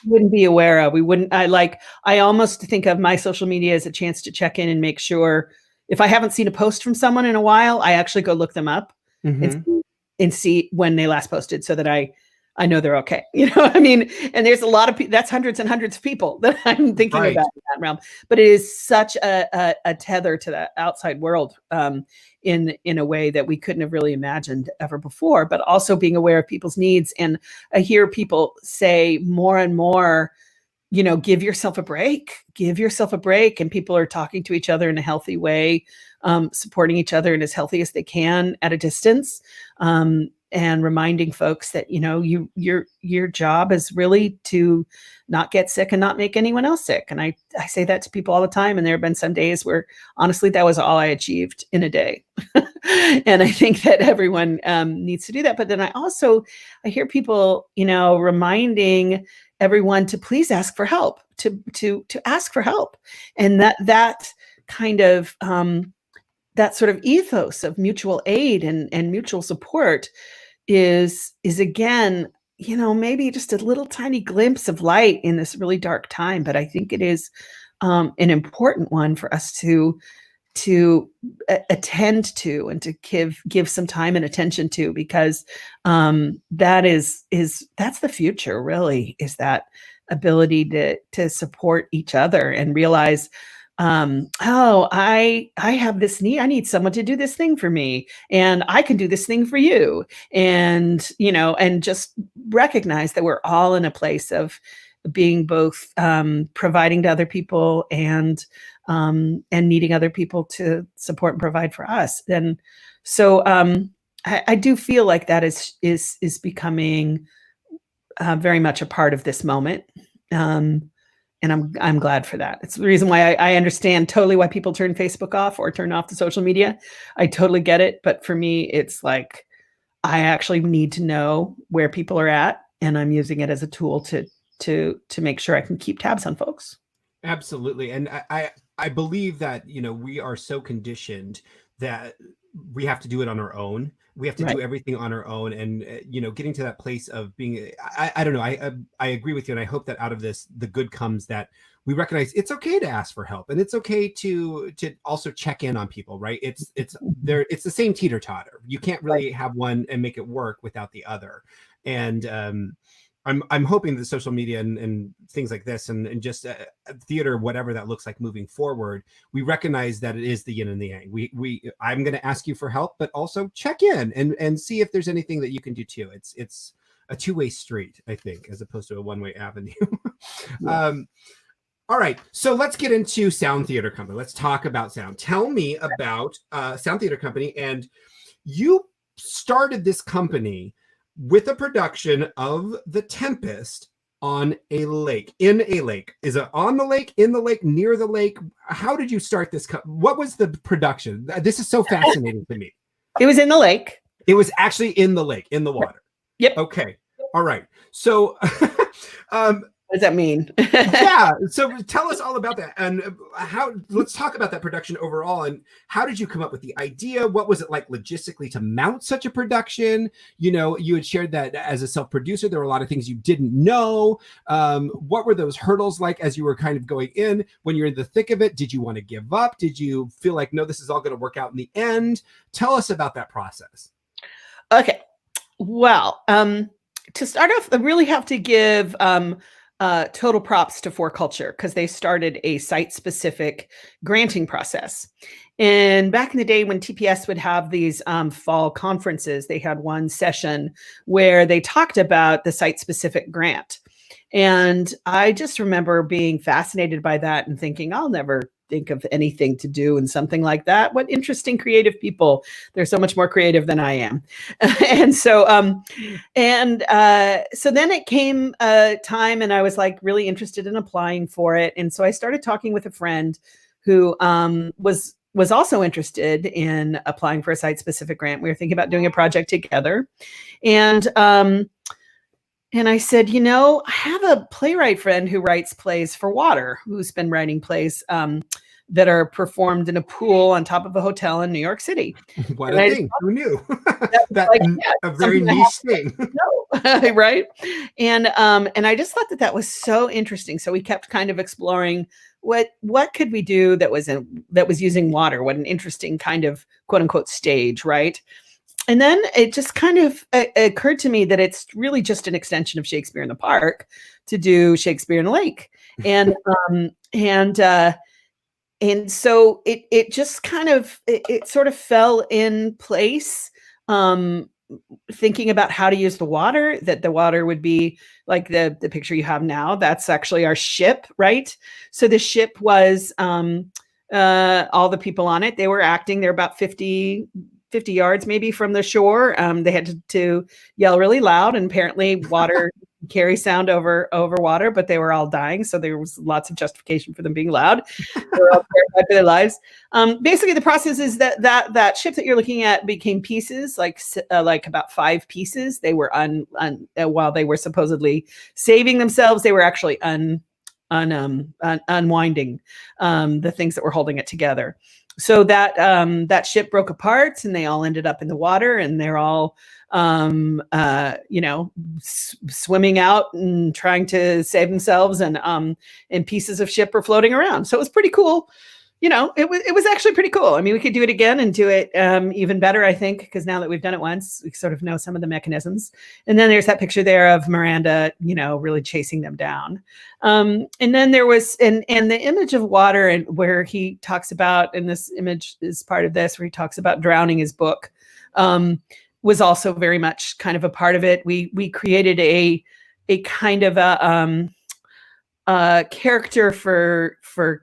Wouldn't be aware of. We wouldn't. I almost think of my social media as a chance to check in and make sure, if I haven't seen a post from someone in a while, I actually go look them up and see when they last posted, so that I know they're okay. What I mean? And there's a lot of people, that's hundreds and hundreds of people that I'm thinking about in that realm. But it is such a tether to the outside world in a way that we couldn't have really imagined ever before, but also being aware of people's needs. And I hear people say more and more, give yourself a break, and people are talking to each other in a healthy way, supporting each other in as healthy as they can at a distance. And reminding folks that, your job is really to not get sick and not make anyone else sick. And I say that to people all the time. And there have been some days where, honestly, that was all I achieved in a day. And I think that everyone needs to do that. But then I hear people, reminding everyone to please ask for help, to ask for help. And that kind of that sort of ethos of mutual aid and mutual support is again, maybe just a little tiny glimpse of light in this really dark time. But I think it is an important one for us to attend to and to give some time and attention to, because that's the future, really, is that ability to support each other and realize, oh, I have this need. I need someone to do this thing for me, and I can do this thing for you. And, and just recognize that we're all in a place of being both providing to other people and needing other people to support and provide for us. And so I do feel like that is becoming very much a part of this moment. And I'm glad for that. It's the reason why I understand totally why people turn Facebook off or turn off the social media. I totally get it. But for me, it's like, I actually need to know where people are at, and I'm using it as a tool to make sure I can keep tabs on folks. Absolutely. And I believe that, we are so conditioned that we have to do it on our own. We have to do everything on our own. And, getting to that place of being, I don't know, I agree with you. And I hope that out of this, the good comes that we recognize it's okay to ask for help, and it's okay to also check in on people, right? It's the same teeter totter. You can't really have one and make it work without the other. And, I'm hoping that social media and things like this and just theater, whatever that looks like moving forward, we recognize that it is the yin and the yang. I'm going to ask you for help, but also check in and see if there's anything that you can do too. It's a two-way street, I think, as opposed to a one-way avenue. Yeah. All right, so let's get into Sound Theater Company. Let's talk about sound. Tell me about Sound Theater Company. And you started this company with a production of The Tempest on a lake, in a lake. Is it on the lake, in the lake, near the lake? How did you start this? What was the production? This is so fascinating to me. It was in the lake. It was actually in the lake, in the water. Yep. Okay. All right. So what does that mean? Yeah. So tell us all about that, and let's talk about that production overall. And how did you come up with the idea? What was it like logistically to mount such a production? You had shared that as a self-producer, there were a lot of things you didn't know. What were those hurdles like as you were kind of going in? When you're in the thick of it, did you want to give up? Did you feel like, no, this is all going to work out in the end? Tell us about that process. Okay. Well, to start off, I really have to give total props to For Culture, because they started a site-specific granting process. And back in the day when TPS would have these fall conferences, they had one session where they talked about the site-specific grant. And I just remember being fascinated by that and thinking, I'll never think of anything to do in something like that. What interesting creative people. They're so much more creative than I am. And so so then it came time, and I was like really interested in applying for it. And so I started talking with a friend who was also interested in applying for a site-specific grant. We were thinking about doing a project together. And I said, I have a playwright friend who writes plays for water, who's been writing plays that are performed in a pool on top of a hotel in New York City. What a thing. Who knew? A very niche thing. No, right? And I just thought that was so interesting. So we kept kind of exploring what could we do that was using water, what an interesting kind of quote unquote stage, right? And then it just kind of occurred to me that it's really just an extension of Shakespeare in the Park to do Shakespeare in the Lake. And so it just kind of, it sort of fell in place, thinking about how to use the water, that the water would be like the picture you have now. That's actually our ship, right? So the ship was all the people on it. They were acting. They're about 50 yards maybe from the shore. They had to yell really loud, and apparently water carries sound over water, but they were all dying. So there was lots of justification for them being loud. They were all terrified for their lives. Basically the process is that ship that you're looking at became pieces, like about 5 pieces. They were while they were supposedly saving themselves, they were actually unwinding the things that were holding it together. so that that ship broke apart, and they all ended up in the water, and they're all swimming out and trying to save themselves, and pieces of ship are floating around. So it was pretty cool. It was actually pretty cool. I mean, we could do it again and do it even better, I think, because now that we've done it once, we sort of know some of the mechanisms. And then there's that picture there of Miranda, really chasing them down. And then there was, and the image of water, and where he talks about, and this image is part of this, where he talks about drowning his book, was also very much kind of a part of it. We created a kind of a character for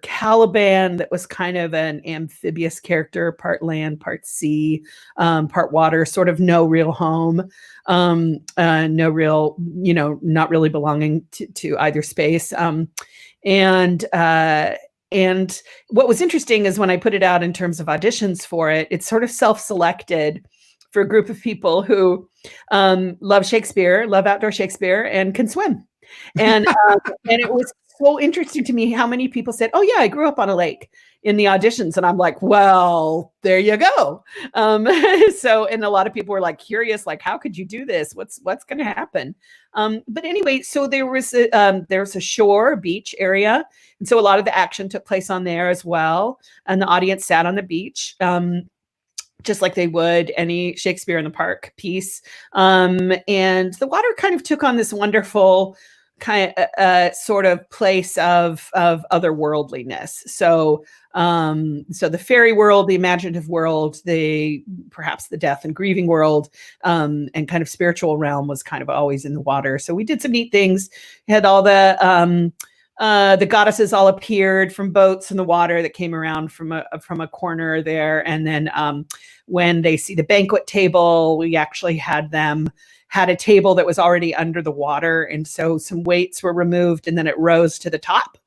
Caliban that was kind of an amphibious character, part land, part sea, part water, sort of no real home, no real, not really belonging to either space. And what was interesting is when I put it out in terms of auditions for it, it's sort of self-selected for a group of people who love Shakespeare, love outdoor Shakespeare, and can swim. And it was so interesting to me how many people said, "Oh yeah, I grew up on a lake," in the auditions, and I'm like, "Well, there you go." So, and a lot of people were like curious, like, "How could you do this? What's going to happen?" But anyway, so there was a shore, beach area, and so a lot of the action took place on there as well, and the audience sat on the beach. Just like they would any Shakespeare in the Park piece. And the water kind of took on this wonderful kind of sort of place of otherworldliness. So the fairy world, the imaginative world, perhaps the death and grieving world, and kind of spiritual realm was kind of always in the water. So we did some neat things. We had all the goddesses all appeared from boats in the water that came around from a corner there. And then when they see the banquet table, we actually had a table that was already under the water. And so some weights were removed, and then it rose to the top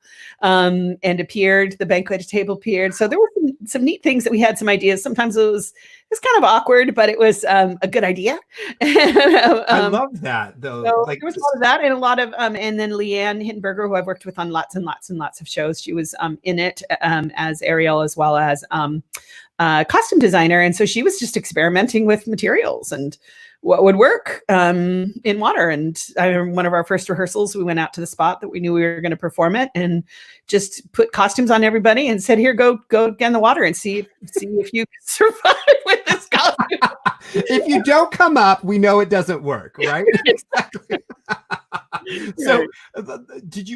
and appeared. The banquet table appeared. So there were some neat things that we had some ideas. Sometimes it was kind of awkward, but it was a good idea. I love that, though. So there was a lot of that, and a lot of and then Leanne Hittenberger, who I've worked with on lots and lots and lots of shows, she was in it as Ariel, as well as costume designer. And so she was just experimenting with materials and what would work in water. And I remember one of our first rehearsals, we went out to the spot that we knew we were going to perform it, and just put costumes on everybody and said, "Here, go get in the water and see if you can survive with this costume." If you don't come up, we know it doesn't work, right? Exactly. So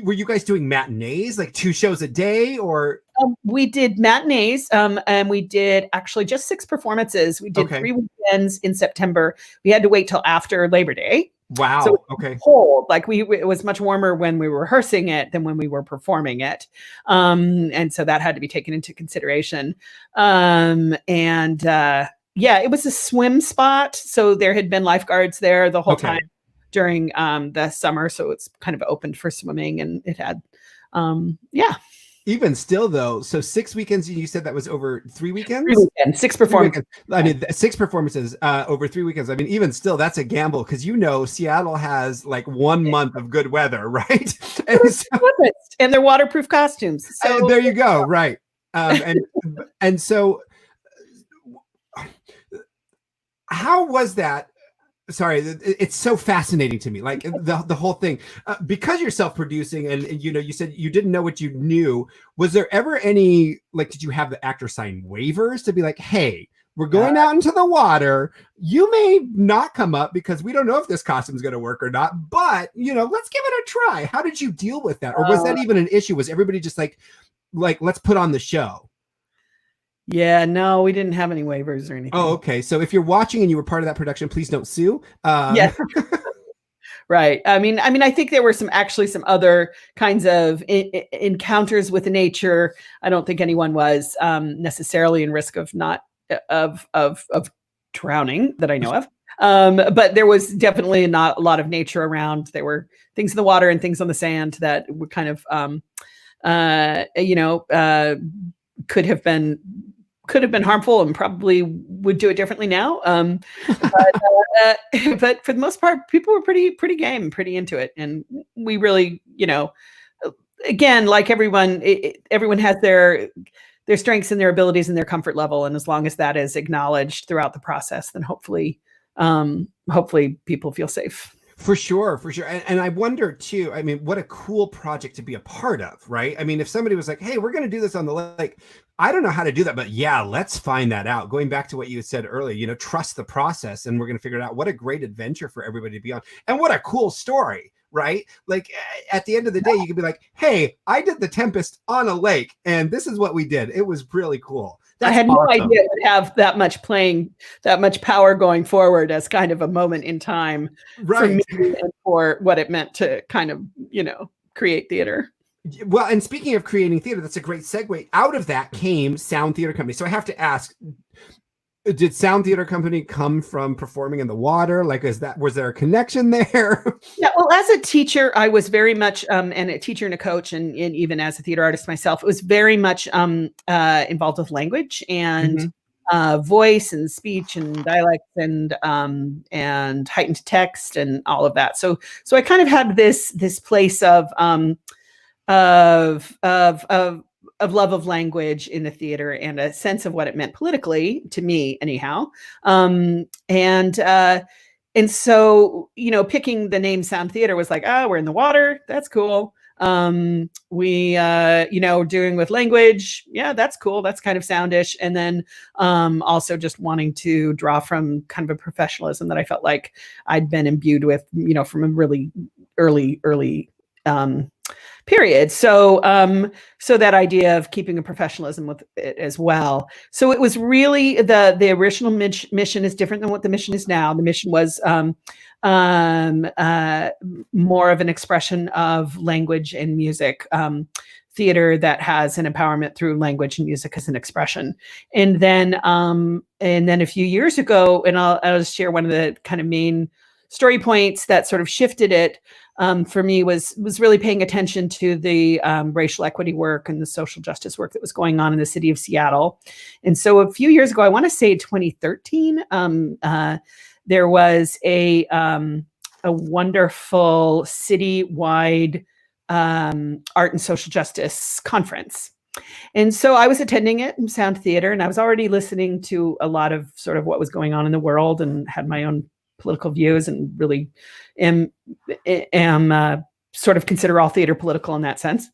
were you guys doing matinees, like 2 shows a day, or? We did matinees, and we did actually just 6 performances. We did 3 weekends in September. We had to wait till after Labor Day. Wow. So okay. Cold. Like it was much warmer when we were rehearsing it than when we were performing it. And so that had to be taken into consideration. Yeah, it was a swim spot. So there had been lifeguards there the whole time during the summer. So it's kind of opened for swimming, and it had, Even still, though, so 6 weekends, you said that was over 3 weekends? 3 weekends, 6 performances. I mean, 6 performances over 3 weekends. I mean, even still, that's a gamble, because Seattle has like 1 month of good weather, right? And they're waterproof costumes. So there you go, right. And so how was that? Sorry, it's so fascinating to me, like the whole thing, because you're self-producing, and you said you didn't know what you knew. Was there ever any, like, did you have the actor sign waivers to be like, "Hey, we're going out into the water. You may not come up because we don't know if this costume is going to work or not, but let's give it a try"? How did you deal with that, or was that even an issue? Was everybody just like let's put on the show? Yeah, no, we didn't have any waivers or anything. Oh, okay. So if you're watching and you were part of that production, please don't sue. Yeah. Right. I mean, I think there were some other kinds of encounters with nature. I don't think anyone was necessarily in risk of of drowning that I know of. But there was definitely not a lot of nature around. There were things in the water and things on the sand that were kind of, could have been harmful, and probably would do it differently now. But for the most part, people were pretty game, pretty into it. And we really, again, like everyone has their strengths and their abilities and their comfort level. And as long as that is acknowledged throughout the process, then hopefully people feel safe. For sure, for sure. And I wonder too, I mean, what a cool project to be a part of, right? I mean, if somebody was like, hey, we're going to do this on the lake, I don't know how to do that, but yeah, let's find that out. Going back to what you said earlier, you know, trust the process and we're going to figure it out. What a great adventure for everybody to be on. And what a cool story, right? Like at the end of the day, you could be like, hey, I did the Tempest on a lake and this is what we did. It was really cool. I had no idea it would have that much power going forward as kind of a moment in time for me and for what it meant to kind of, you know, create theater. Well, and speaking of creating theater, that's a great segue. Out of that came Sound Theater Company. So I have to ask, did Sound Theater Company come from performing in the water? Like, was there a connection there? Yeah, well, as a teacher, I was very much, and a teacher and a coach, and even as a theater artist myself, it was very much involved with language and voice and speech and dialect and heightened text and all of that. So I kind of had this place of love of language in the theater and a sense of what it meant politically to me anyhow. And so, you know, picking the name Sound Theater was like, oh, we're in the water. That's cool. We, you know, doing with language. Yeah, that's cool. That's kind of soundish. And then also just wanting to draw from kind of a professionalism that I felt like I'd been imbued with, you know, from a really early period. So that idea of keeping a professionalism with it as well. So it was really the original mission is different than what the mission is now. The mission was more of an expression of language and music, theater that has an empowerment through language and music as an expression. And then a few years ago, and I'll just share one of the kind of main story points that sort of shifted it for me was really paying attention to the racial equity work and the social justice work that was going on in the city of Seattle. And so a few years ago, I want to say 2013, there was a wonderful citywide art and social justice conference. And so I was attending it in Sound Theater, and I was already listening to a lot of sort of what was going on in the world and had my own political views and really am sort of consider all theater political in that sense.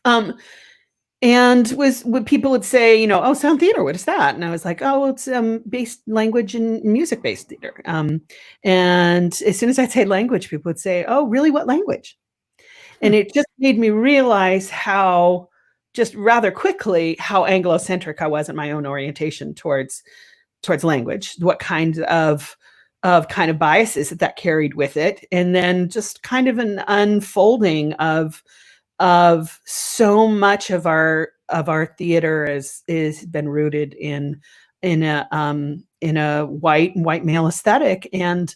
And when people would say, you know, oh, Sound Theater, what is that? And I was like, oh, it's based language and music-based theater. And as soon as I'd say language, people would say, oh, really? What language? And it just made me realize how, just rather quickly, how Anglo-centric I was in my own orientation towards language, what kind of biases that carried with it, and then just kind of an unfolding of so much of our theater is been rooted in a white male aesthetic, and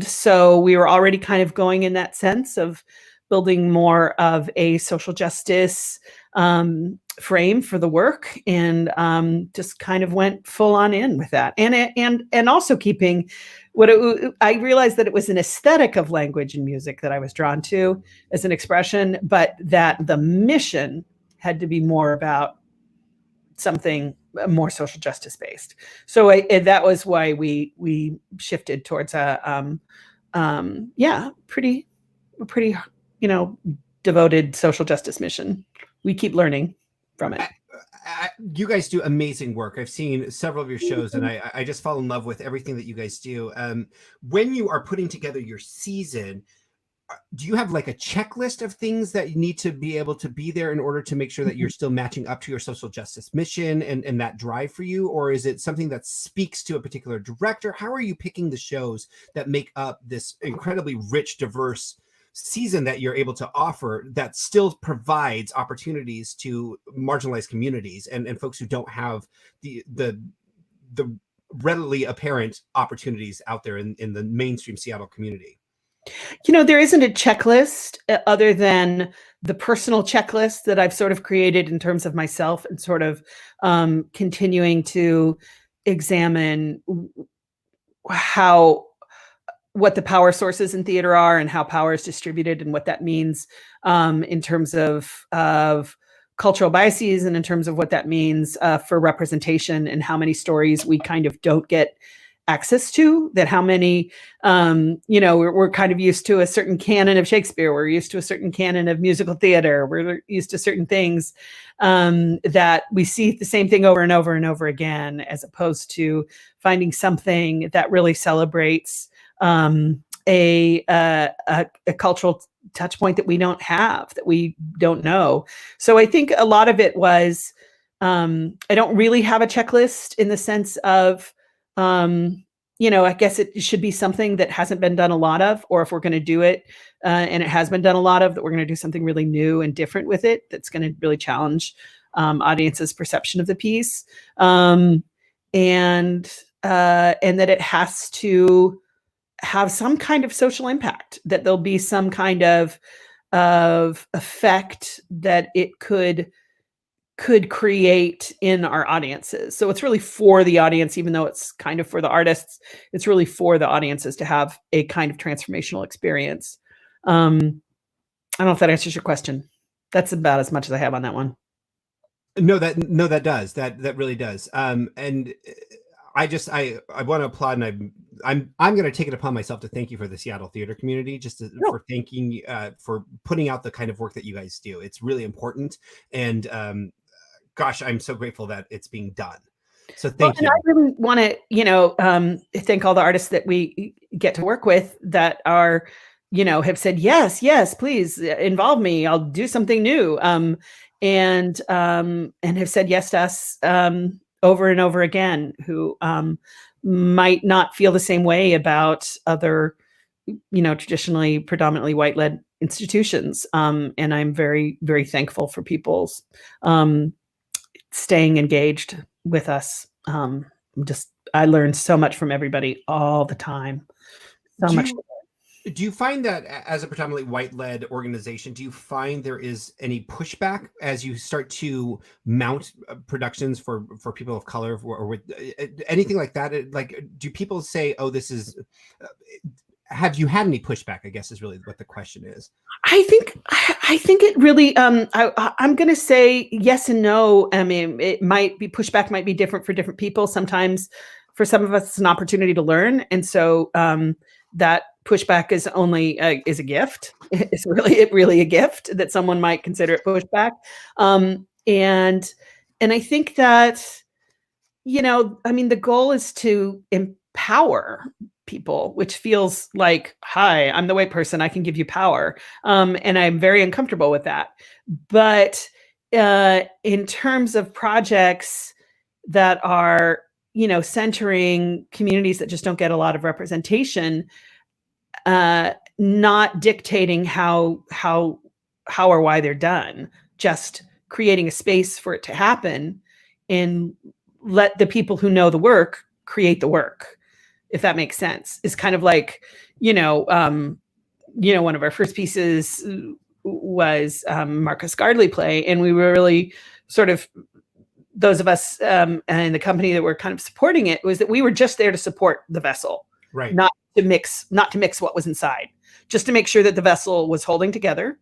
so we were already kind of going in that sense of building more of a social justice frame for the work, and just kind of went full on in with that, and also keeping I realized that it was an aesthetic of language and music that I was drawn to as an expression, but that the mission had to be more about something more social justice based. So that was why we shifted towards a pretty you know, devoted social justice mission. We keep learning from it. You guys do amazing work. I've seen several of your shows, and I just fall in love with everything that you guys do. When you are putting together your season, do you have like a checklist of things that you need to be able to be there in order to make sure that you're still matching up to your social justice mission and that drive for you? Or is it something that speaks to a particular director? How are you picking the shows that make up this incredibly rich, diverse season that you're able to offer that still provides opportunities to marginalized communities and folks who don't have the readily apparent opportunities out there in the mainstream Seattle community? You know, there isn't a checklist other than the personal checklist that I've sort of created in terms of myself, and sort of continuing to examine what the power sources in theater are and how power is distributed and what that means in terms of cultural biases and in terms of what that means for representation and how many stories we kind of don't get access to, that how many, we're kind of used to a certain canon of Shakespeare. We're used to a certain canon of musical theater. We're used to certain things that we see the same thing over and over and over again, as opposed to finding something that really celebrates a cultural touch point that we don't have, that we don't know. So I think a lot of it was, I don't really have a checklist in the sense of, I guess it should be something that hasn't been done a lot of, or if we're going to do it and it has been done a lot of, that we're going to do something really new and different with it that's going to really challenge audiences' perception of the piece, and that it has to have some kind of social impact, that there'll be some kind of effect that it could create in our audiences. So it's really for the audience, even though it's kind of for the artists, it's really for the audiences to have a kind of transformational experience. I don't know if that answers your question. That's about as much as I have on that one. No, that does. That really does. And I want to applaud, and I'm going to take it upon myself to thank you for the Seattle theater community, for thanking for putting out the kind of work that you guys do. It's really important, and gosh, I'm so grateful that it's being done. So thank you. I really want to, thank all the artists that we get to work with that are, have said, yes, please involve me. I'll do something new. And have said yes to us over and over again, who might not feel the same way about other, traditionally predominantly white-led institutions. And I'm very, very thankful for people's staying engaged with us. I learned so much from everybody all the time. Do you find that as a predominantly white-led organization, do you find there is any pushback as you start to mount productions for people of color, or with anything like that? Like, do people say, "Oh, this is"? Have you had any pushback, I guess, is really what the question is. I think it really, I'm going to say yes and no. I mean, it might be, pushback might be different for different people. Sometimes for some of us, it's an opportunity to learn. And so that pushback is only, is a gift. It's really a gift that someone might consider it pushback. And I think that, the goal is to empower people, which feels like, hi, I'm the white person, I can give you power. And I'm very uncomfortable with that. But in terms of projects that are, centering communities that just don't get a lot of representation, not dictating how or why they're done, just creating a space for it to happen, and let the people who know the work create the work, if that makes sense. Is kind of like, one of our first pieces was Marcus Gardley play, and we were really sort of, those of us and the company that were kind of supporting it, was that we were just there to support the vessel, right? Not to mix what was inside, just to make sure that the vessel was holding together,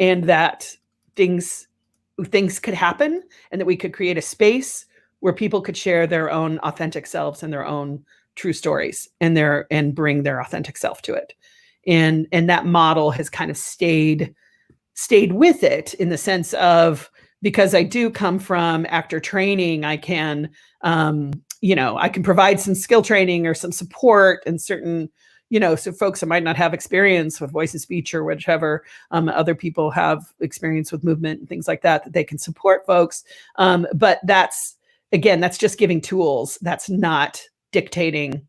and that things could happen, and that we could create a space where people could share their own authentic selves and their own true stories, and bring their authentic self to it. And that model has kind of stayed with it, in the sense of, because I do come from actor training, I can, I can provide some skill training or some support, and certain, so folks that might not have experience with voice and speech or whichever, other people have experience with movement and things like that, that they can support folks. But that's just giving tools. That's not dictating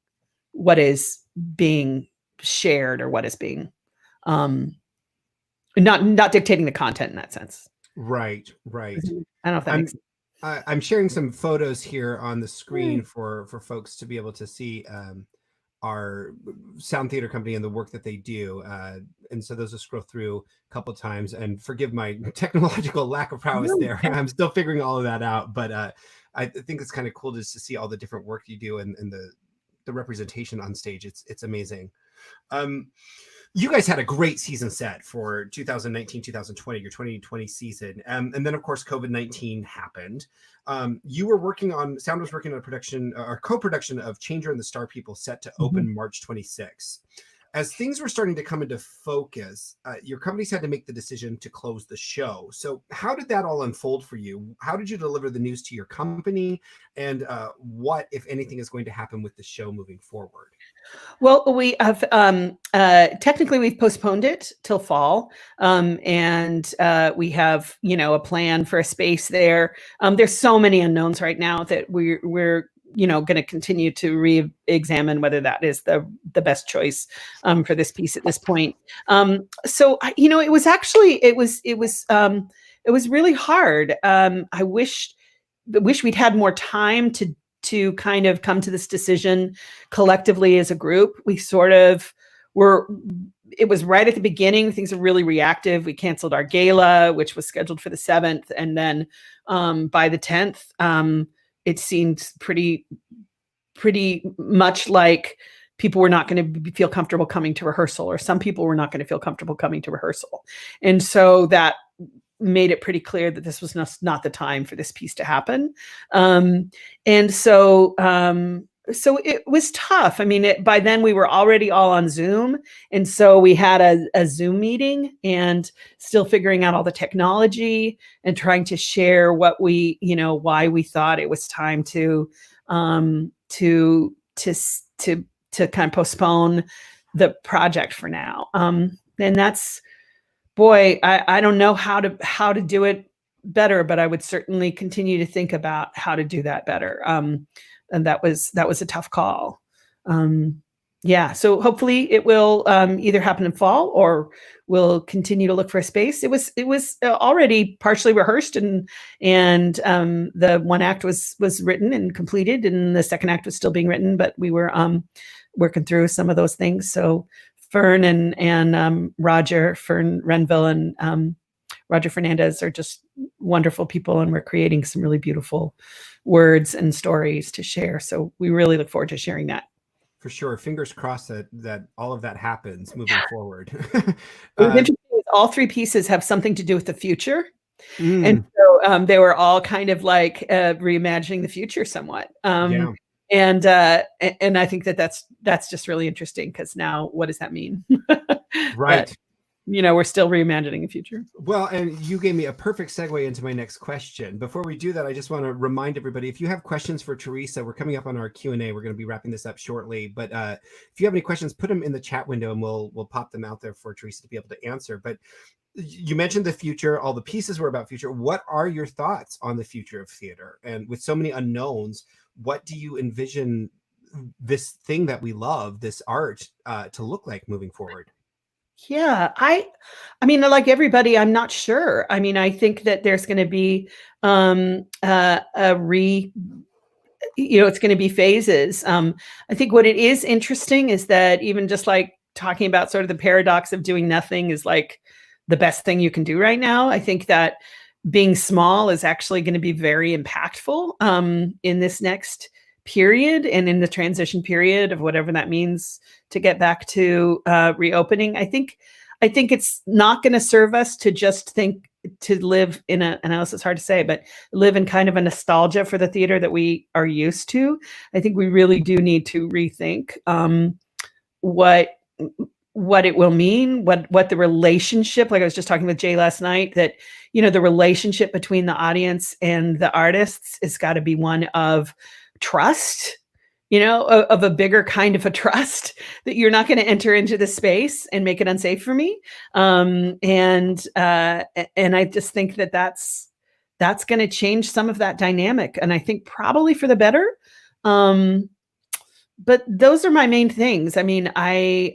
what is being shared, or what is being, not dictating the content in that sense. Right. I don't know if that makes sense. I'm sharing some photos here on the screen for folks to be able to see our sound theater company and the work that they do. And so those will scroll through a couple of times, and forgive my technological lack of prowess there. I'm still figuring all of that out, but I think it's kind of cool just to see all the different work you do, and the representation on stage. It's amazing. You guys had a great season set for 2019, 2020, your 2020 season. And then, of course, COVID-19 happened. Sound was working on a production or co-production of Changer and the Star People set to open March 26th. As things were starting to come into focus, your companies had to make the decision to close the show. So how did that all unfold for you? How did you deliver the news to your company? And what, if anything, is going to happen with the show moving forward? Well, we have technically we've postponed it till fall, and we have a plan for a space there. There's so many unknowns right now that we're going to continue to re-examine whether that is the best choice for this piece at this point. So it was actually it was really hard. I wish we'd had more time to kind of come to this decision collectively as a group. We sort of it was right at the beginning. Things are really reactive. We canceled our gala, which was scheduled for the 7th. And then by the 10th, it seemed pretty much like people were not going to feel comfortable coming to rehearsal, or some people were not going to feel comfortable coming to rehearsal. And so that made it pretty clear that this was not the time for this piece to happen. And so it was tough. I mean, by then we were already all on Zoom. And so we had a Zoom meeting and still figuring out all the technology and trying to share what why we thought it was time to kind of postpone the project for now. And that's, boy, I don't know how to do it better, but I would certainly continue to think about how to do that better. And that was a tough call. So hopefully it will either happen in fall, or we'll continue to look for a space. It was already partially rehearsed, and the one act was written and completed, and the second act was still being written, but we were working through some of those things. So Fern and Roger, Fern Renville and Roger Fernandez are just wonderful people, and we're creating some really beautiful words and stories to share. So we really look forward to sharing that. For sure. Fingers crossed that all of that happens moving forward. All three pieces have something to do with the future. And so they were all kind of like reimagining the future somewhat. And I think that's just really interesting, because now what does that mean? Right. We're still reimagining the future. Well, and you gave me a perfect segue into my next question. Before we do that, I just want to remind everybody, if you have questions for Teresa, we're coming up on our Q&A. We're going to be wrapping this up shortly. But if you have any questions, put them in the chat window and we'll pop them out there for Teresa to be able to answer. But you mentioned the future. All the pieces were about future. What are your thoughts on the future of theater? And with so many unknowns, what do you envision this thing that we love, this art, to look like moving forward? Yeah, I mean, like everybody, I'm not sure. I mean, I think that there's going to be it's going to be phases. I think what it is interesting is that even just like talking about sort of the paradox of doing nothing is like the best thing you can do right now. I think that being small is actually going to be very impactful in this next period and in the transition period of whatever that means to get back to reopening. I think it's not going to serve us to just think to live in and I know this is hard to say, but live in kind of a nostalgia for the theater that we are used to. I think we really do need to rethink what it will mean, what the relationship, like I was just talking with Jay last night, that, the relationship between the audience and the artists has got to be one of trust, of a bigger kind of a trust, that you're not going to enter into the space and make it unsafe for me. And I just think that that's going to change some of that dynamic. And I think probably for the better. But those are my main things. I mean, I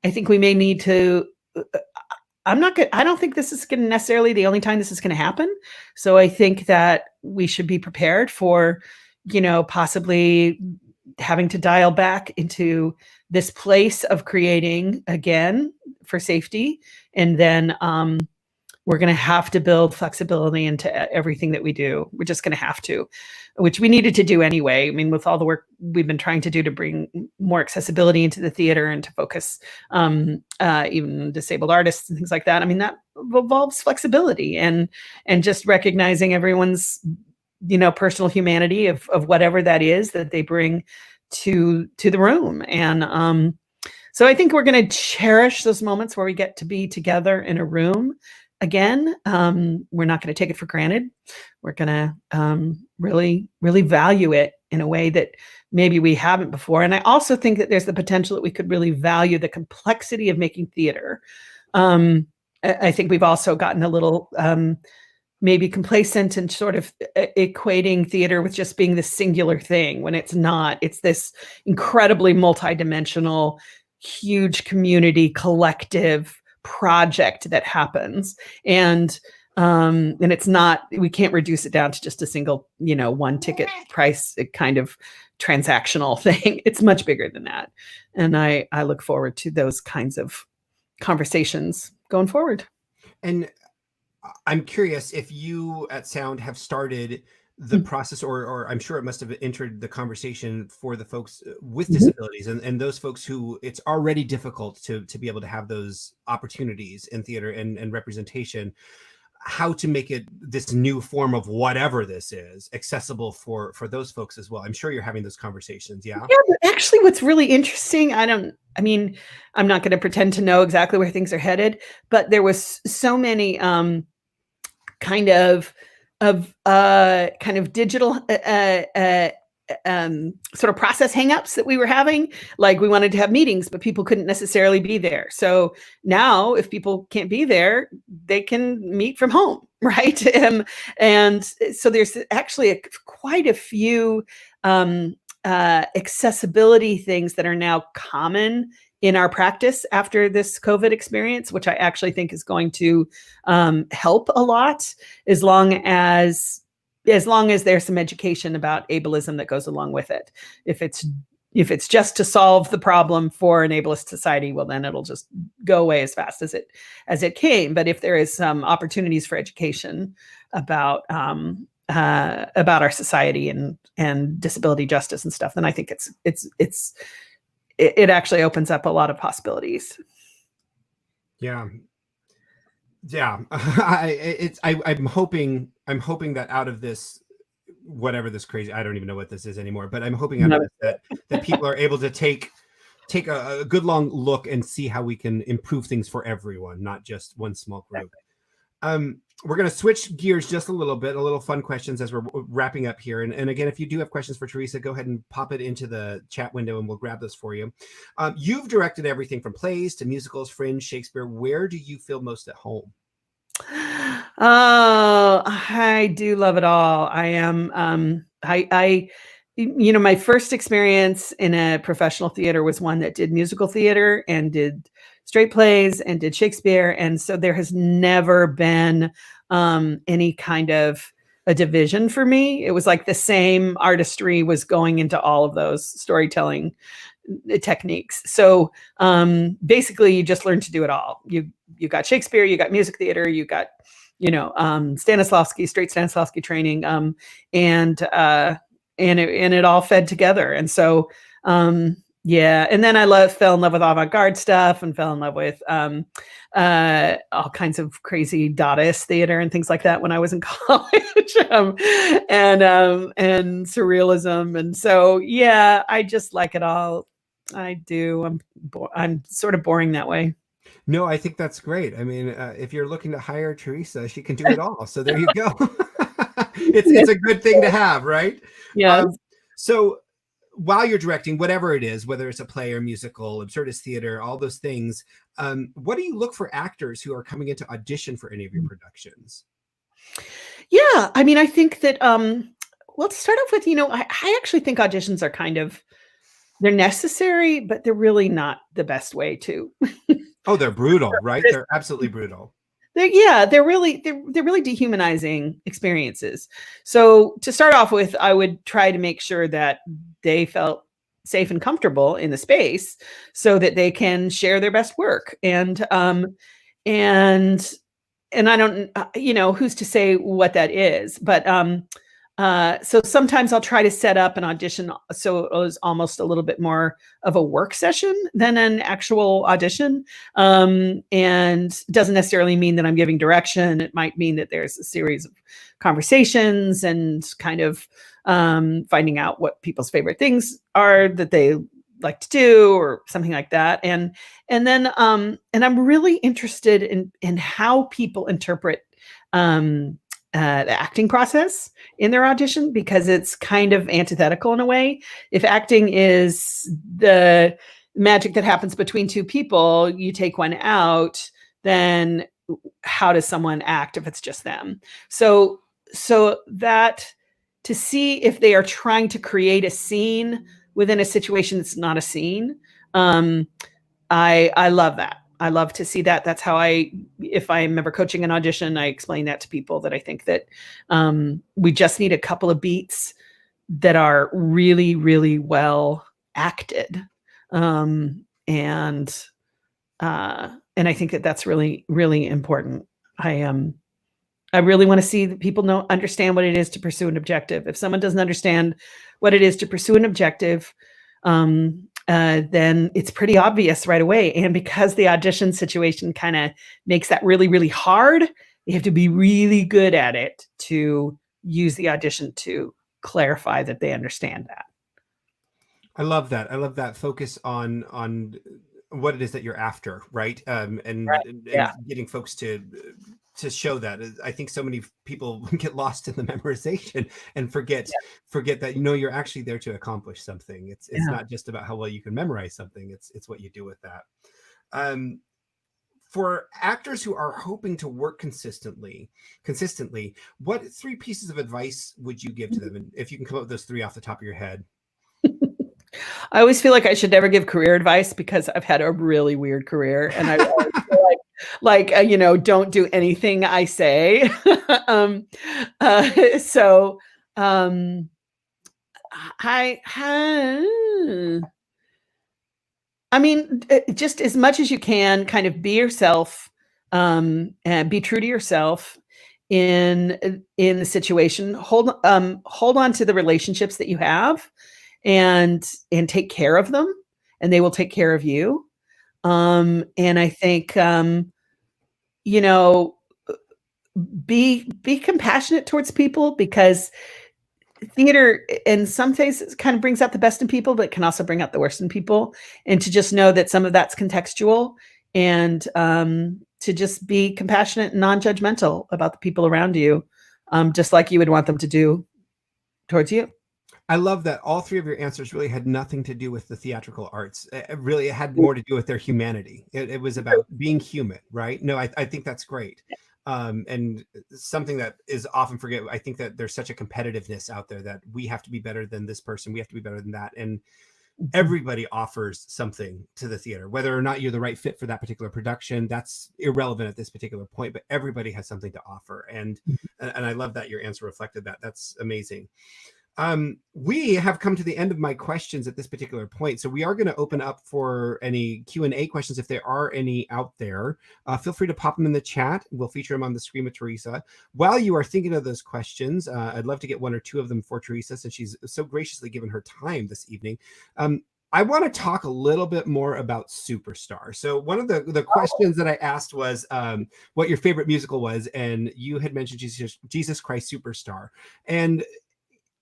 think we may need to, I don't think this is going to necessarily the only time this is going to happen. So I think that we should be prepared for, possibly having to dial back into this place of creating again for safety. And then we're going to have to build flexibility into everything that we do. We're just going to have to, which we needed to do anyway. I mean, with all the work we've been trying to do to bring more accessibility into the theater and to focus even disabled artists and things like that. I mean, that involves flexibility and just recognizing everyone's, personal humanity of whatever that is that they bring to the room. And so I think we're going to cherish those moments where we get to be together in a room again. We're not going to take it for granted. We're going to really, really value it in a way that maybe we haven't before. And I also think that there's the potential that we could really value the complexity of making theater. I think we've also gotten a little maybe complacent and sort of equating theater with just being this singular thing when it's not. It's this incredibly multidimensional, huge community collective project that happens. And it's not, we can't reduce it down to just a single, one ticket price kind of transactional thing. It's much bigger than that. And I look forward to those kinds of conversations going forward. And I'm curious if you at Sound have started the process, or I'm sure it must have entered the conversation for the folks with disabilities and those folks who it's already difficult to be able to have those opportunities in theater and representation, how to make it this new form of whatever this is accessible for those folks as well. I'm sure you're having those conversations. Yeah. Yeah, but actually what's really interesting, I'm not going to pretend to know exactly where things are headed, but there was so many kind of digital sort of process hangups that we were having. Like we wanted to have meetings, but people couldn't necessarily be there. So now if people can't be there, they can meet from home, right? And so there's actually quite a few accessibility things that are now common in our practice after this COVID experience, which I actually think is going to help a lot, as long as there's some education about ableism that goes along with it. If it's just to solve the problem for an ableist society, well, then it'll just go away as fast as it came. But if there is some opportunities for education about our society and disability justice and stuff, then I think it actually opens up a lot of possibilities. Yeah. I'm hoping that out of this, whatever this crazy, I don't even know what this is anymore, but I'm hoping out of this that people are able to take a good long look and see how we can improve things for everyone, not just one small group. We're going to switch gears just a little fun questions as we're wrapping up here. And again, if you do have questions for Teresa, go ahead and pop it into the chat window and we'll grab those for you. You've directed everything from plays to musicals, Fringe, Shakespeare. Where do you feel most at home? Oh, I do love it all. I am, my first experience in a professional theater was one that did musical theater and did straight plays and did Shakespeare. And so there has never been any kind of a division for me. It was like the same artistry was going into all of those storytelling techniques. So basically you just learn to do it all. You got Shakespeare, you got music theater, you got, Stanislavski, straight Stanislavski training. And it all fed together. And so, yeah. And then I fell in love with avant-garde stuff and fell in love with all kinds of crazy Dadaist theater and things like that when I was in college, and surrealism. And so, yeah, I just like it all. I do. I'm sort of boring that way. No, I think that's great. I mean, if you're looking to hire Teresa, she can do it all. So there you go. It's a good thing to have, right? Yeah. So while you're directing, whatever it is, whether it's a play or musical, absurdist theater, all those things, what do you look for actors who are coming in to audition for any of your productions? Yeah, I mean, I think that, well, to start off with, I actually think auditions are they're necessary, but they're really not the best way to. Oh, they're brutal, right? They're absolutely brutal. They're really dehumanizing experiences. So to start off with, I would try to make sure that they felt safe and comfortable in the space so that they can share their best work. And and I don't, who's to say what that is, but so sometimes I'll try to set up an audition so it was almost a little bit more of a work session than an actual audition. And doesn't necessarily mean that I'm giving direction. It might mean that there's a series of conversations and kind of finding out what people's favorite things are that they like to do or something like that. And then I'm really interested in how people interpret the acting process in their audition, because it's kind of antithetical in a way. If acting is the magic that happens between two people, you take one out, then how does someone act if it's just them? So that, to see if they are trying to create a scene within a situation that's not a scene, I love that. I love to see that. That's how if I'm ever coaching an audition, I explain that to people, that I think that we just need a couple of beats that are really, really well acted. And I think that that's really, really important. I really want to see that people understand what it is to pursue an objective. If someone doesn't understand what it is to pursue an objective, then it's pretty obvious right away. And because the audition situation kind of makes that really, really hard, you have to be really good at it to use the audition to clarify that they understand that. I love that. I love that focus on what it is that you're after, right? And getting folks to show that. I think so many people get lost in the memorization and forget that, you're actually there to accomplish something. It's not just about how well you can memorize something. It's what you do with that. For actors who are hoping to work consistently, what 3 pieces of advice would you give to them? And if you can come up with those 3 off the top of your head. I always feel like I should never give career advice, because I've had a really weird career, and I always feel like don't do anything I say. I mean, just as much as you can, kind of be yourself, and be true to yourself in the situation. Hold on to the relationships that you have, and take care of them, and they will take care of you. And I think, be compassionate towards people, because theater in some cases kind of brings out the best in people, but it can also bring out the worst in people. And to just know that some of that's contextual, and to just be compassionate and non-judgmental about the people around you, just like you would want them to do towards you. I love that all 3 of your answers really had nothing to do with the theatrical arts. It had more to do with their humanity. It was about being human, right? No, I think that's great. And something that is often forget. I think that there's such a competitiveness out there that we have to be better than this person. We have to be better than that. And everybody offers something to the theater, whether or not you're the right fit for that particular production. That's irrelevant at this particular point, but everybody has something to offer. And I love that your answer reflected that. That's amazing. We have come to the end of my questions at this particular point, so we are going to open up for any Q&A questions if there are any out there. Feel free to pop them in the chat. We'll feature them on the screen with Teresa. While you are thinking of those questions, I'd love to get 1 or 2 of them for Teresa, since she's so graciously given her time this evening. I want to talk a little bit more about Superstar. So one of the questions that I asked was what your favorite musical was, and you had mentioned Jesus Christ Superstar. And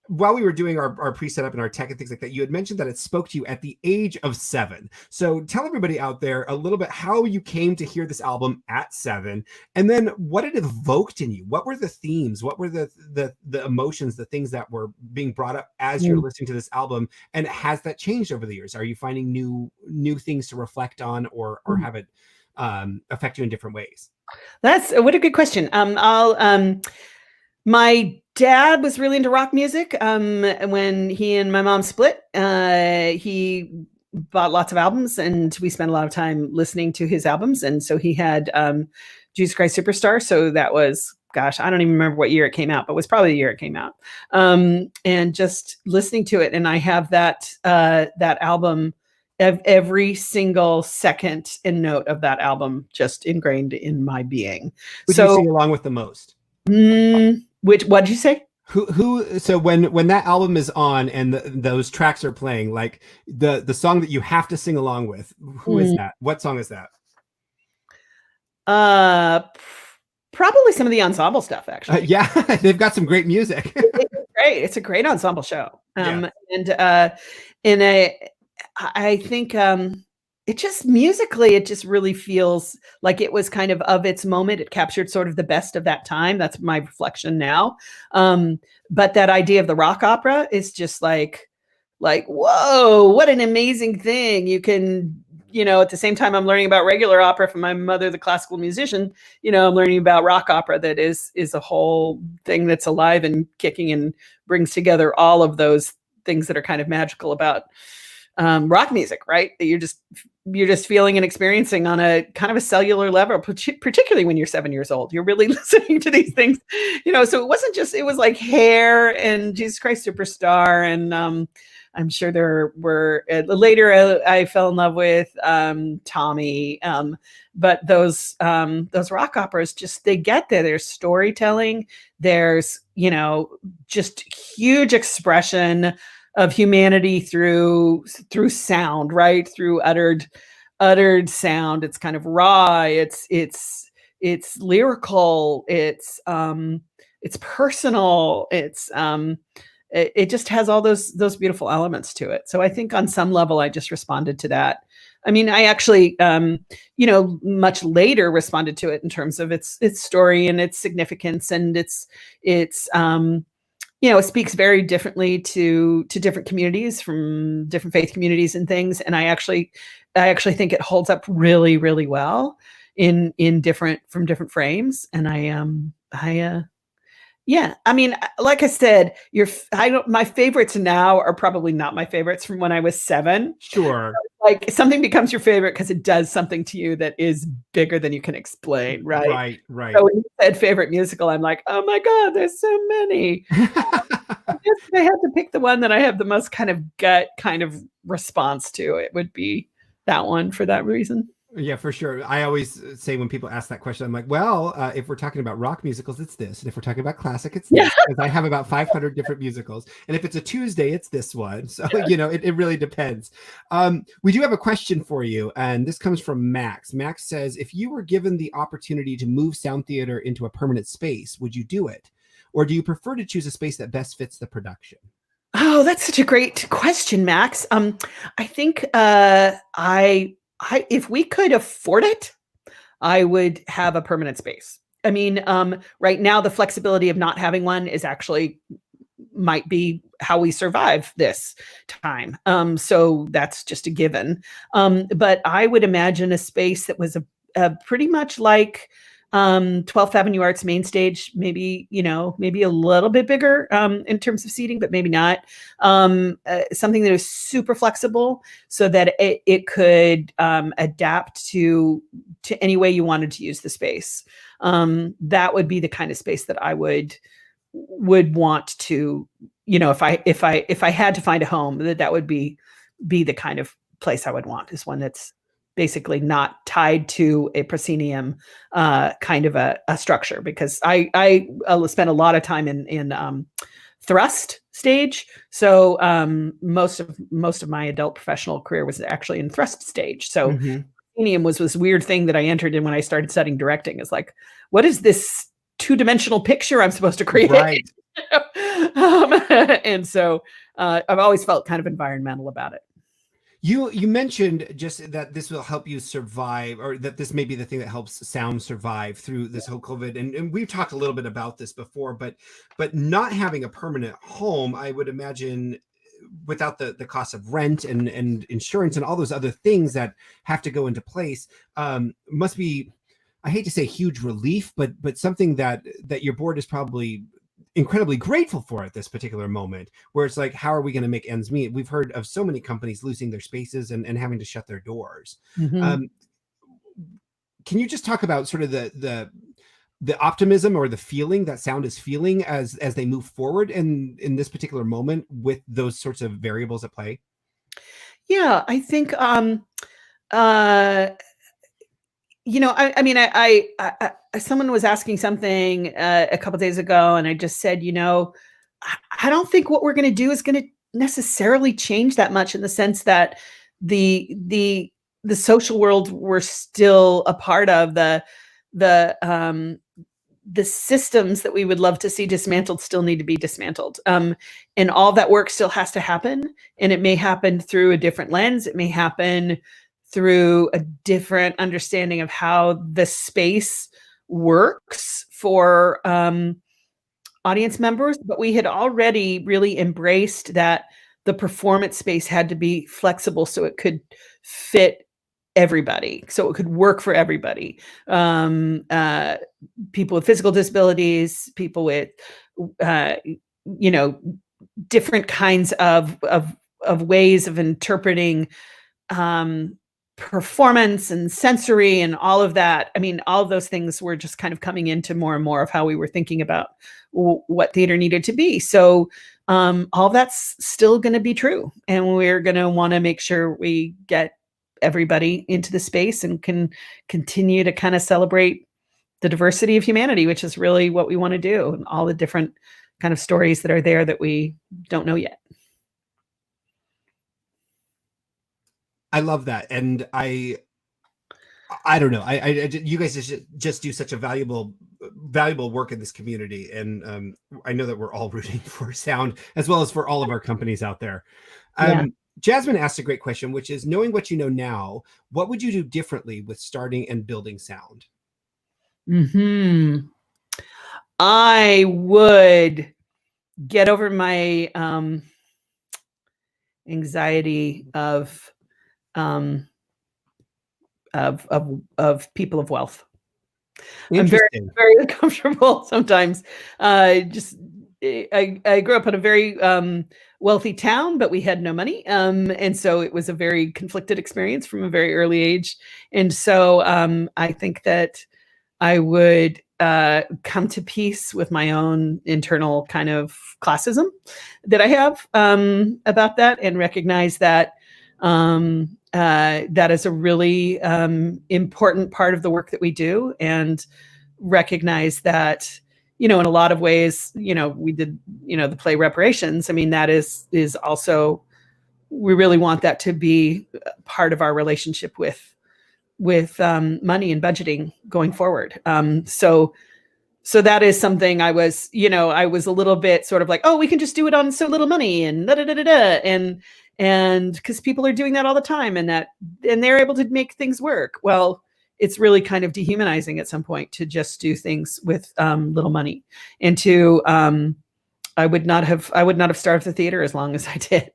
while we were doing our pre-setup and our tech and things like that, you had mentioned that it spoke to you at the age of 7. So tell everybody out there a little bit how you came to hear this album at 7, and then what it evoked in you. What were the themes? What were the emotions, the things that were being brought up as you're listening to this album? And has that changed over the years? Are you finding new things to reflect on, or have it affect you in different ways? What a good question. My dad was really into rock music. When he and my mom split, he bought lots of albums, and we spent a lot of time listening to his albums. And so he had Jesus Christ Superstar. So that was, gosh, I don't even remember what year it came out, but it was probably the year it came out. And just listening to it. And I have that album every single second and note of that album just ingrained in my being. Who do you sing along with the most? What'd you say? So when that album is on and those tracks are playing, like the song that you have to sing along with, who is that? What song is that? Probably some of the ensemble stuff, actually. Yeah, they've got some great music. It's great. It's a great ensemble show. Yeah. I think it just musically, it just really feels like it was kind of its moment. It captured sort of the best of that time. That's my reflection now. But that idea of the rock opera is just like, whoa, what an amazing thing. You can, at the same time I'm learning about regular opera from my mother, the classical musician, I'm learning about rock opera that is a whole thing that's alive and kicking and brings together all of those things that are kind of magical about rock music, right? That you're just feeling and experiencing on a kind of a cellular level, particularly when you're 7 years old. You're really listening to these things, so it wasn't just, it was like Hair and Jesus Christ Superstar. And I'm sure there were later I fell in love with Tommy. But those rock operas, just, they get there. There's storytelling. There's, just huge expression of humanity through sound, right? Through uttered sound. It's kind of raw. It's lyrical. It's personal. It just has all those beautiful elements to it. So I think on some level, I just responded to that. I mean, I actually, much later responded to it in terms of its story and its significance, and it speaks very differently to different communities, from different faith communities and things. And I actually think it holds up really, really well from different frames. And yeah, I mean, like I said, my favorites now are probably not my favorites from when I was 7. Sure. Like, something becomes your favorite because it does something to you that is bigger than you can explain, right? Right. So when you said favorite musical, I'm like, oh my God, there's so many. I guess if I had to pick the one that I have the most kind of gut kind of response to, it would be that one for that reason. Yeah, for sure. I always say when people ask that question, I'm like, well, if we're talking about rock musicals, it's this. And if we're talking about classic, it's this. Because I have about 500 different musicals. And if it's a Tuesday, it's this one. So, it really depends. We do have a question for you. And this comes from Max. Max says, if you were given the opportunity to move sound theater into a permanent space, would you do it? Or do you prefer to choose a space that best fits the production? Oh, that's such a great question, Max. I think if we could afford it, I would have a permanent space. I mean, right now, the flexibility of not having one might be how we survive this time. So that's just a given. But I would imagine a space that was a pretty much like 12th Avenue Arts main stage, maybe a little bit bigger in terms of seating, but maybe not. Something that is super flexible so that it could adapt to any way you wanted to use the space. That would be the kind of space that I would want to, if I had to find a home, that would be the kind of place I would want, is one that's basically not tied to a proscenium kind of a structure, because I spent a lot of time in thrust stage. So most of my adult professional career was actually in thrust stage. So proscenium was this weird thing that I entered in when I started studying directing. Is like, what is this two-dimensional picture I'm supposed to create? Right. And so I've always felt kind of environmental about it. You mentioned just that this will help you survive, or that this may be the thing that helps sound survive through this whole COVID. And we've talked a little bit about this before, but not having a permanent home, I would imagine, without the cost of rent and insurance and all those other things that have to go into place, must be, I hate to say huge relief, but something that your board is probably incredibly grateful for at this particular moment, where it's like, how are we going to make ends meet? We've heard of so many companies losing their spaces and having to shut their doors. Can you just talk about sort of the optimism or the feeling that sound is feeling as they move forward in this particular moment with those sorts of variables at play? Yeah, I think, someone was asking something a couple days ago, and I just said, I don't think what we're going to do is going to necessarily change that much, in the sense that the the the social world we're still a part of, the the systems that we would love to see dismantled still need to be dismantled. And all that work still has to happen. And it may happen through a different lens. It may happen through a different understanding of how the space works for audience members. But we had already really embraced that the performance space had to be flexible so it could fit everybody, so it could work for everybody. People with physical disabilities, people with, uh, different kinds of ways of interpreting performance and sensory and all of that. I mean, all of those things were just kind of coming into more and more of how we were thinking about what theater needed to be. So all that's still going to be true, and we're going to want to make sure we get everybody into the space and can continue to kind of celebrate the diversity of humanity, which is really what we want to do, and all the different kind of stories that are there that we don't know yet. I love that. And I don't know. You guys just do such a valuable work in this community. And I know that we're all rooting for sound, as well as for all of our companies out there. Yeah. Jasmine asked a great question, which is, knowing what you know now, what would you do differently with starting and building sound? I would get over my anxiety of people of wealth. I'm very, very uncomfortable sometimes. I grew up in a very wealthy town, but we had no money. And so it was a very conflicted experience from a very early age. And so I think that I would come to peace with my own internal kind of classism that I have about that, and recognize that that is a really important part of the work that we do, and recognize that, in a lot of ways, we did, the play Reparations. I mean, that is also, we really want that to be part of our relationship with money and budgeting going forward. So that is something I was a little bit sort of like, oh, we can just do it on so little money and da da da da da, and because people are doing that all the time, and they're able to make things work. Well, it's really kind of dehumanizing at some point to just do things with little money. And I would not have started the theater as long as I did.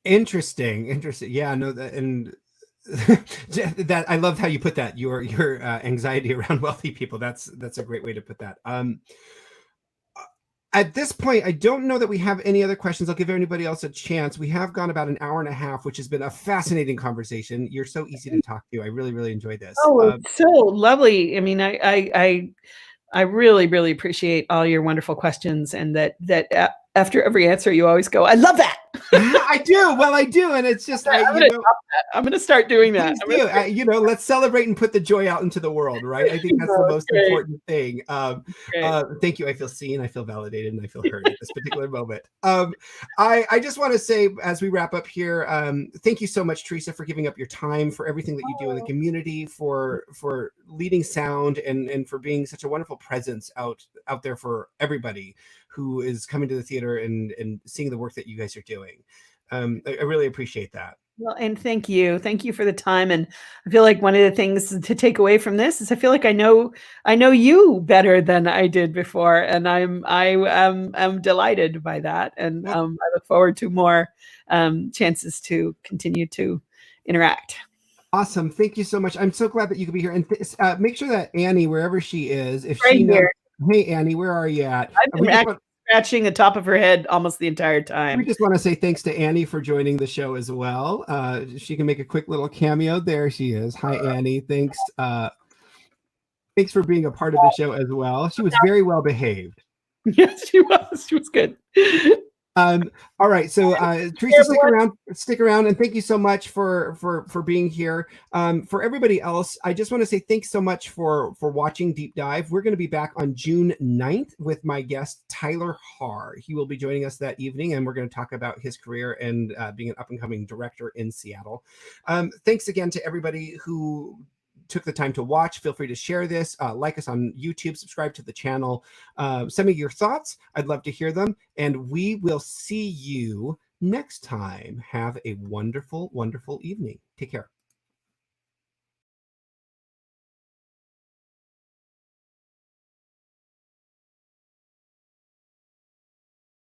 Interesting. Yeah, no, and that, I loved how you put that, your anxiety around wealthy people. That's a great way to put that. At this point, I don't know that we have any other questions. I'll give anybody else a chance. We have gone about an hour and a half, which has been a fascinating conversation. You're so easy to talk to. I really, really enjoyed this. Oh, so lovely. I mean, I really, really appreciate all your wonderful questions, and that after every answer, you always go, "I love that." I do. Well, I do, and it's just I'm going to start doing that. Let's celebrate and put the joy out into the world, right? I think that's the most important thing. Thank you. I feel seen, I feel validated, and I feel heard at this particular moment. I just want to say, as we wrap up here, thank you so much, Teresa, for giving up your time, for everything that you do in the community, for leading sound, and for being such a wonderful presence out there for everybody who is coming to the theater and seeing the work that you guys are doing. I really appreciate that. Well, and thank you for the time. And I feel like one of the things to take away from this is I feel like I know you better than I did before, and I'm delighted by that, and I look forward to more chances to continue to interact. Awesome. Thank you so much. I'm so glad that you could be here. And make sure that Annie, wherever she is, if she knows, hey, Annie, where are you at? I've been scratching the top of her head almost the entire time. We just want to say thanks to Annie for joining the show as well. She can make a quick little cameo. There she is. Hi, Annie. Thanks. Thanks for being a part of the show as well. She was very well behaved. Yes, she was. She was good. All right, so Teresa, stick around, and thank you so much for being here. For everybody else, I just want to say thanks so much for watching Deep Dive. We're going to be back on June 9th with my guest Tyler Haar. He will be joining us that evening, and we're going to talk about his career and being an up-and-coming director in Seattle. Thanks again to everybody who took the time to watch. Feel free to share this, like us on YouTube, subscribe to the channel, send me your thoughts. I'd love to hear them, and we will see you next time. Have a wonderful, wonderful evening. Take care.